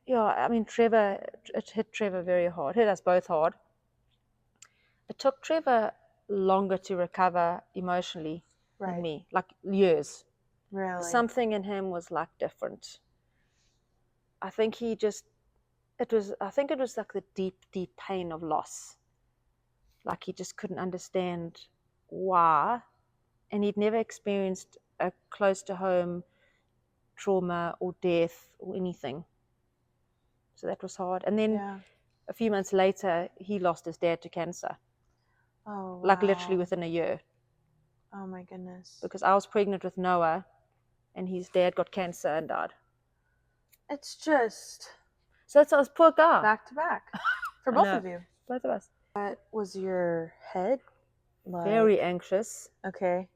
I mean, it hit Trevor very hard. It hit us both hard. It took Trevor longer to recover emotionally than me, like years. Really? Something in him was like different. I think it was like the deep, deep pain of loss. Like he just couldn't understand why. And he'd never experienced a close to home trauma or death or anything. So that was hard. And then a few months later, he lost his dad to cancer. Oh, wow. Like literally within a year. Oh my goodness. Because I was pregnant with Noah and his dad got cancer and died. It's just... So that's us, poor guy. Back to back. For both of you. Both of us. What was your head like? Very anxious. Okay.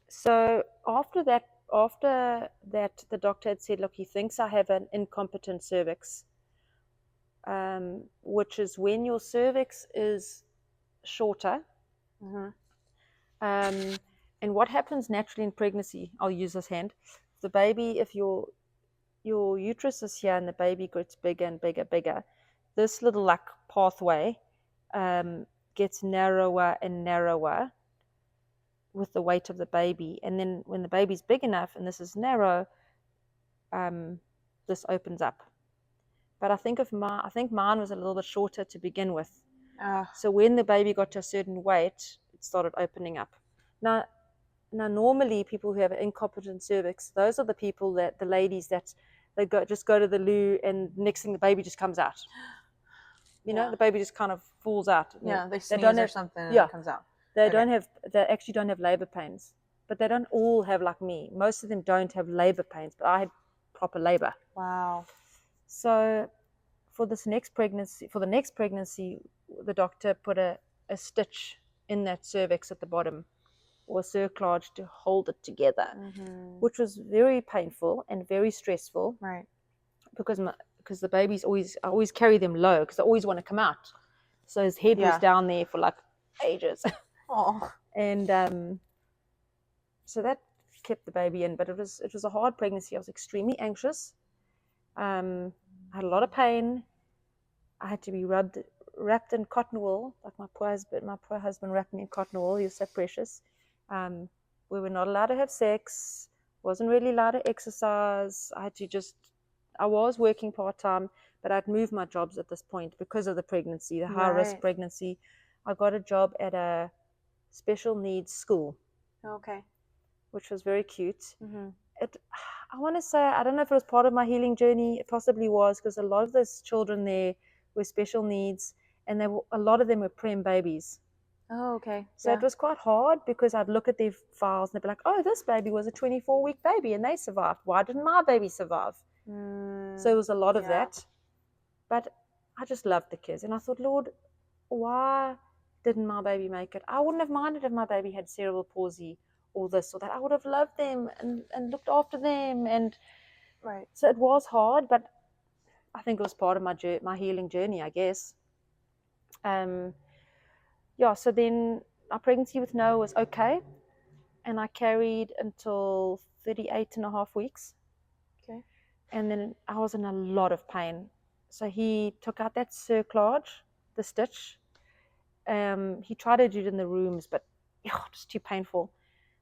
So after that, the doctor had said, look, he thinks I have an incompetent cervix, which is when your cervix is shorter. Mm-hmm. And what happens naturally in pregnancy, I'll use this hand. The baby, if your uterus is here and the baby gets bigger and bigger, this little like pathway gets narrower and narrower with the weight of the baby. And then when the baby's big enough and this is narrow, this opens up. But I think mine was a little bit shorter to begin with. So when the baby got to a certain weight, it started opening up. Now normally people who have an incompetent cervix, those are the ladies that they just go to the loo and next thing the baby just comes out. You know, the baby just kind of falls out. Yeah, they sneeze or something and it comes out. They actually don't have labor pains, but they don't all have like me. Most of them don't have labor pains, but I had proper labor. Wow. So for the next pregnancy, the doctor put a stitch in that cervix at the bottom, or a cerclage to hold it together, which was very painful and very stressful. Right. Because the babies I always carry them low because I always want to come out. So his head was down there for like ages. Oh. And so that kept the baby in, but it was a hard pregnancy. I was extremely anxious. I had a lot of pain. I had to be wrapped in cotton wool, like my poor husband wrapped me in cotton wool. He was so precious. We were not allowed to have sex, wasn't really allowed to exercise. I was working part-time, but I'd moved my jobs at this point because of the pregnancy, the high-risk pregnancy. I got a job at a special needs school. Okay. Which was very cute. I want to say, I don't know if it was part of my healing journey. It possibly was, because a lot of those children there were special needs, and a lot of them were prem babies. Oh, okay. So it was quite hard because I'd look at their files and they'd be like, oh, this baby was a 24-week baby and they survived. Why didn't my baby survive? So it was a lot of that. But I just loved the kids. And I thought, Lord, why didn't my baby make it? I wouldn't have minded if my baby had cerebral palsy or this or that. I would have loved them and looked after them. And so it was hard, but I think it was part of my healing journey, I guess. So then our pregnancy with Noah was okay. And I carried until 38 and a half weeks. Okay. And then I was in a lot of pain. So he took out that cerclage, the stitch. He tried to do it in the rooms, but it was too painful.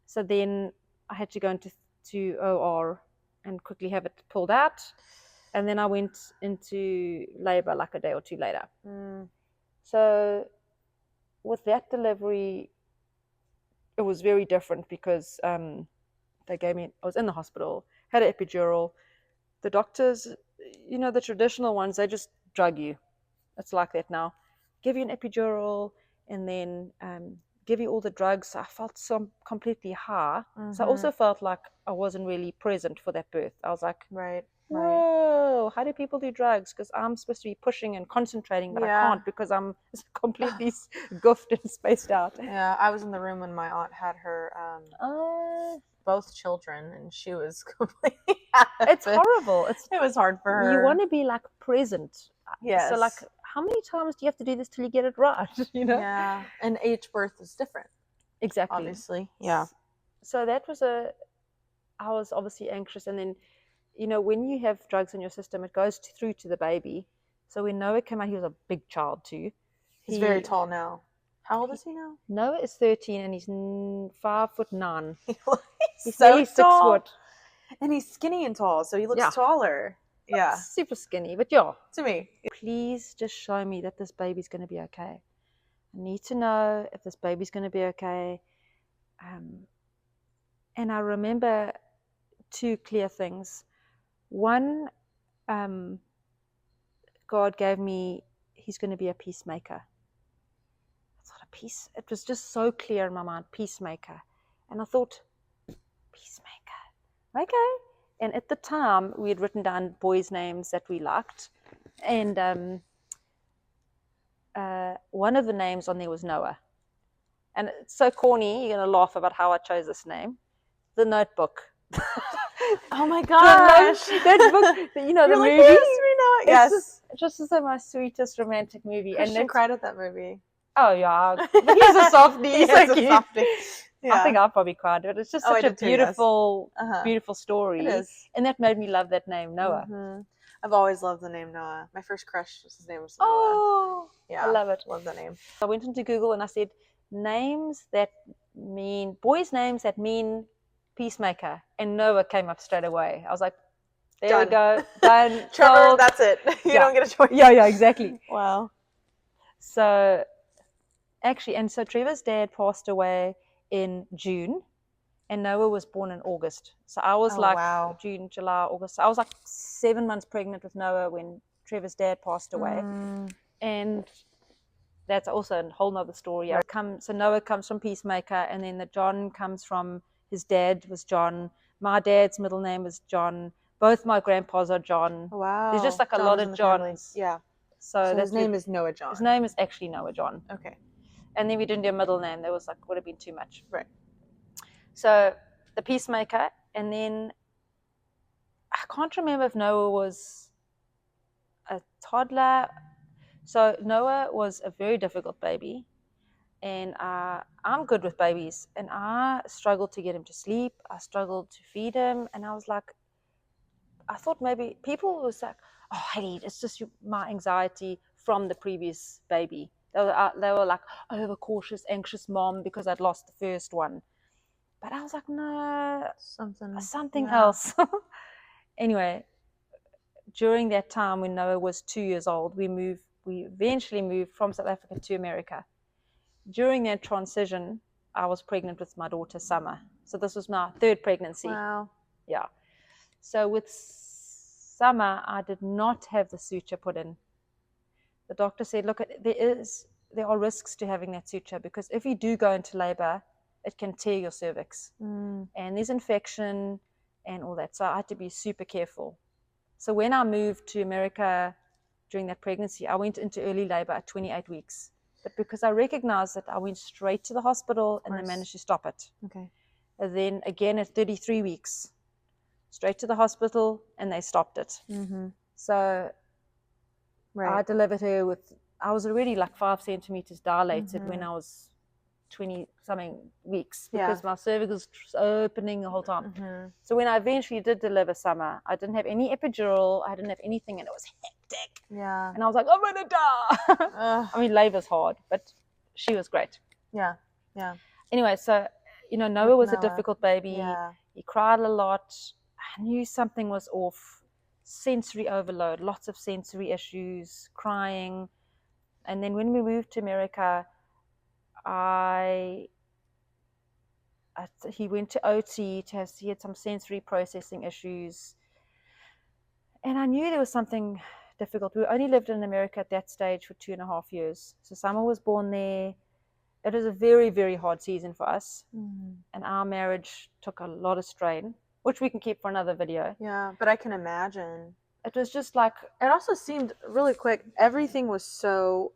So then I had to go into OR and quickly have it pulled out. And then I went into labor like a day or two later. So with that delivery, it was very different because they gave me, I was in the hospital, had an epidural. The doctors, the traditional ones, they just drug you. It's like that now. Give you an epidural and then give you all the drugs. I felt so completely high. So I also felt like I wasn't really present for that birth. I was like, whoa, how do people do drugs? Because I'm supposed to be pushing and concentrating, but I can't because I'm completely goofed and spaced out. Yeah, I was in the room when my aunt had her both children, and she was completely it's horrible. It was hard for her. You want to be like present Yes. So like, how many times do you have to do this till you get it right? Yeah. And each birth is different. Exactly. Obviously. Yeah. So that was I was obviously anxious. And then, when you have drugs in your system, it goes through to the baby. So when Noah came out, he was a big child too. He's very tall now. How old is he now? Noah is 13 and he's 5'9". He's so nearly 6 tall. foot. And he's skinny and tall, so he looks taller. Yeah. Super skinny, but yeah. To me. Please just show me that this baby's going to be okay. I need to know if this baby's going to be okay. And I remember 2 clear things. One, God gave me, he's going to be a peacemaker. I thought it was just so clear in my mind, peacemaker. And I thought, peacemaker, okay. And at the time, we had written down boys' names that we liked. And one of the names on there was Noah. And it's so corny, you're going to laugh about how I chose this name. The Notebook. Oh my gosh. That book, the movie. Yes, It's just my sweetest romantic movie. Christian and cried at that movie. Oh yeah, but he's a softie. He's so cute. Softie. Yeah. I think I probably cried, but it's just such a beautiful, beautiful story. It is. And that made me love that name, Noah. Mm-hmm. I've always loved the name Noah. My first crush, his name was Noah. Oh, yeah, I love it. Love the name. I went into Google and I said boys' names that mean peacemaker, and Noah came up straight away. I was like, there we go, done. Trevor, that's it. You don't get a choice. Yeah, exactly. Wow. So so Trevor's dad passed away in June, and Noah was born in August. So I was June, July, August. So I was like 7 months pregnant with Noah when Trevor's dad passed away. And that's also a whole nother story. Right. So Noah comes from Peacemaker, and then the John comes from his dad was John. My dad's middle name is John. Both my grandpas are John. Wow. There's just like a lot of Johns. Yeah. So his name is Noah John. His name is actually Noah John. Okay. And then we didn't do a middle name. That would have been too much. Right. So the Peacemaker, and then I can't remember if Noah was a toddler. So Noah was a very difficult baby, and I'm good with babies, and I struggled to get him to sleep. I struggled to feed him, and I was like, I thought maybe people was like, oh, Hayley, it's just my anxiety from the previous baby. They were like, overcautious, anxious mom because I'd lost the first one. But I was like, no, something else. Anyway, during that time when Noah was 2 years old, we eventually moved from South Africa to America. During that transition, I was pregnant with my daughter, Summer. So this was my 3rd pregnancy. Wow. Yeah. So with Summer, I did not have the suture put in. The doctor said, look, there are risks to having that suture, because if you do go into labor, it can tear your cervix. And there's infection and all that. So I had to be super careful. So when I moved to America during that pregnancy, I went into early labor at 28 weeks. But because I recognized that, I went straight to the hospital and they managed to stop it. Okay. And then again at 33 weeks, straight to the hospital and they stopped it. So I delivered her I was already like 5 centimeters dilated when I was 20-something weeks, because my cervix was opening the whole time. So when I eventually did deliver Summer, I didn't have any epidural, I didn't have anything, and it was hectic. Yeah. And I was like, I'm gonna die. I mean, labor's hard, but she was great. Yeah. Yeah. Anyway, so Noah was a difficult baby. Yeah. He cried a lot. I knew something was off. Sensory overload, lots of sensory issues, crying. And then when we moved to America, he went to OT he had some sensory processing issues. And I knew there was something difficult. We only lived in America at that stage for 2.5 years. So Summer was born there. It was a very, very hard season for us. And our marriage took a lot of strain, which we can keep for another video. Yeah, but I can imagine. It was just like... It also seemed really quick. Everything was so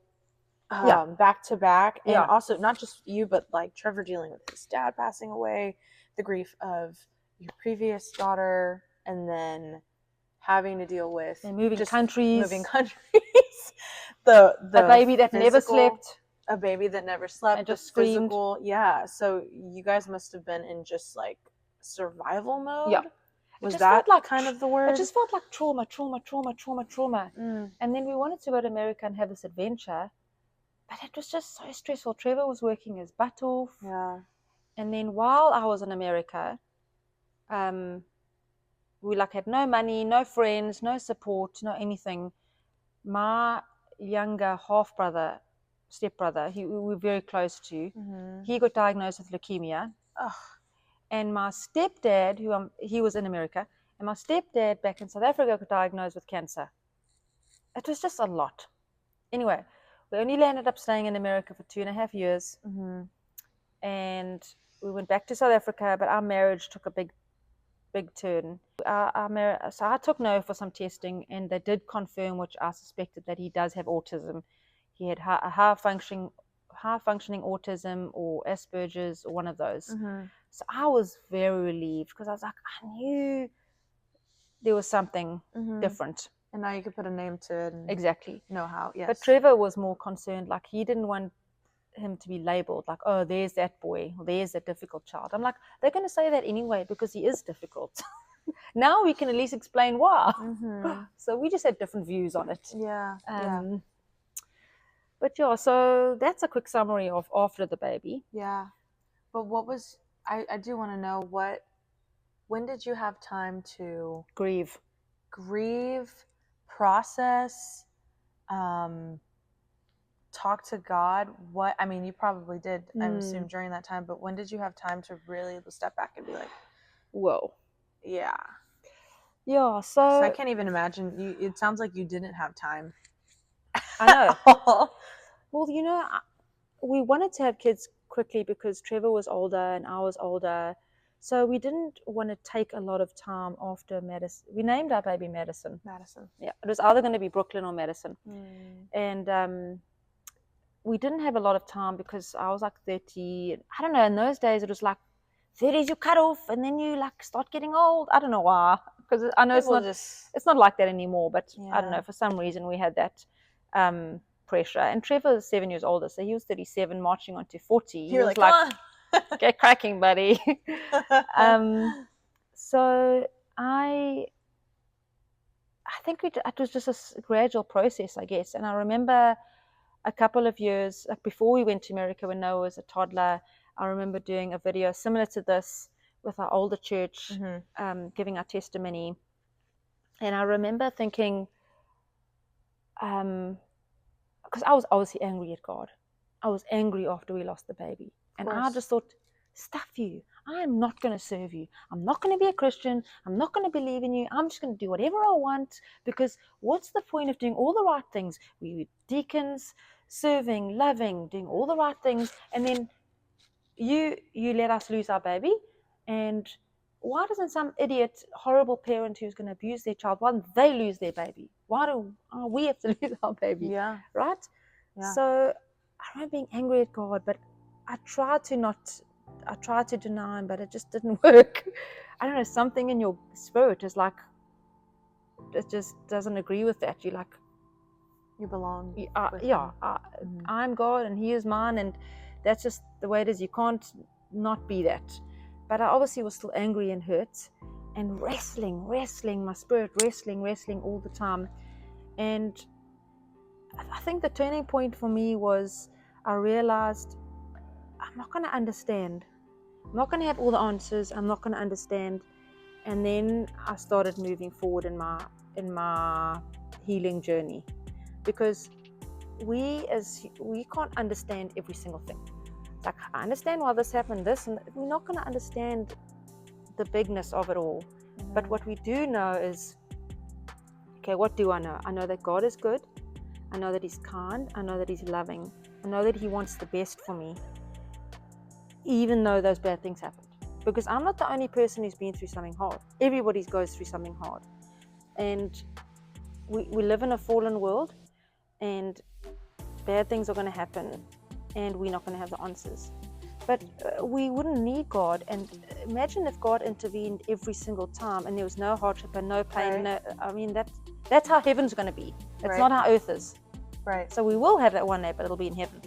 back to back. And also, not just you, but like Trevor dealing with his dad passing away, the grief of your previous daughter, and then having to deal with and moving just countries, moving countries, the a baby that never physical- slept, a baby that never slept, and just the screamed. physical, yeah. So you guys must have been in just like survival mode. Yeah. Was just that felt like kind of the word? It just felt like trauma. Mm. And then we wanted to go to America and have this adventure, but it was just so stressful. Trevor was working his butt off. Yeah. And then while I was in America, we like had no money, no friends, no support, no anything. My younger half-brother, stepbrother, we were very close to, he got diagnosed with leukemia. Ugh. And my stepdad, he was in America, and my stepdad back in South Africa got diagnosed with cancer. It was just a lot. Anyway, we only ended up staying in America for 2.5 years. And we went back to South Africa, but our marriage took a big turn. So I took no for some testing, and they did confirm, which I suspected, that he does have autism. He had a high functioning autism or Asperger's or one of those. So I was very relieved because I was like, I knew there was something different. And now you could put a name to it. And exactly. Know how. Yes. But Trevor was more concerned. Like, he didn't want him to be labeled like, oh, there's that boy, or there's that difficult child. I'm like, they're going to say that anyway because he is difficult. Now we can at least explain why. So we just had different views on it. Yeah. But yeah, so that's a quick summary of after the baby. Yeah. But what was, I do want to know, when did you have time to Grieve, process, talk to God? You probably did, I assume, during that time, but when did you have time to really step back and be like, whoa. Yeah. Yeah, So so I can't even imagine. It sounds like you didn't have time. I know. Well, we wanted to have kids quickly because Trevor was older and I was older. So we didn't want to take a lot of time after Madison. We named our baby Madison. Yeah, it was either going to be Brooklyn or Madison. And we didn't have a lot of time because I was like 30. I don't know, in those days it was like 30s you cut off and then you like start getting old. I don't know why, because I know it's not like that anymore, but I don't know, for some reason we had that pressure. And Trevor is 7 years older, so he was 37 marching on to 40. You're like, come on. Get cracking, buddy. So I think it was just a gradual process, I guess. And I remember a couple of years, like before we went to America, when Noah was a toddler, I remember doing a video similar to this with our older church, giving our testimony. And I remember thinking, because I was obviously angry at God. I was angry after we lost the baby. And I just thought, stuff you. I am not going to serve you. I'm not going to be a Christian. I'm not going to believe in you. I'm just going to do whatever I want, because what's the point of doing all the right things? We were deacons, serving, loving, doing all the right things, and then you let us lose our baby. And why doesn't some idiot, horrible parent who's going to abuse their child, why don't they lose their baby? Why do we have to lose our baby? Yeah. Right? Yeah. So I remember being angry at God, but I tried to deny him, but it just didn't work. I don't know, something in your spirit is like, it just doesn't agree with that. You're like, you belong. I'm God and he is mine, and that's just the way it is. You can't not be that. But I obviously was still angry and hurt and wrestling, my spirit wrestling all the time. And I think the turning point for me was I realized I'm not going to understand. I'm not going to have all the answers. I'm not going to understand. And then I started moving forward in my healing journey, because we can't understand every single thing. It's like, I understand why this happened, and we're not going to understand the bigness of it all. But what we do know is, okay, what do I know? I know that God is good. I know that he's kind. I know that he's loving. I know that he wants the best for me, even though those bad things happened. Because I'm not the only person who's been through something hard. Everybody goes through something hard. And we live in a fallen world, and bad things are going to happen, and we're not going to have the answers. But we wouldn't need God. And imagine if God intervened every single time and there was no hardship and no pain. Right. I mean, that's how heaven's going to be. It's Right. not how earth is. Right. So we will have that one day, but it'll be in heaven.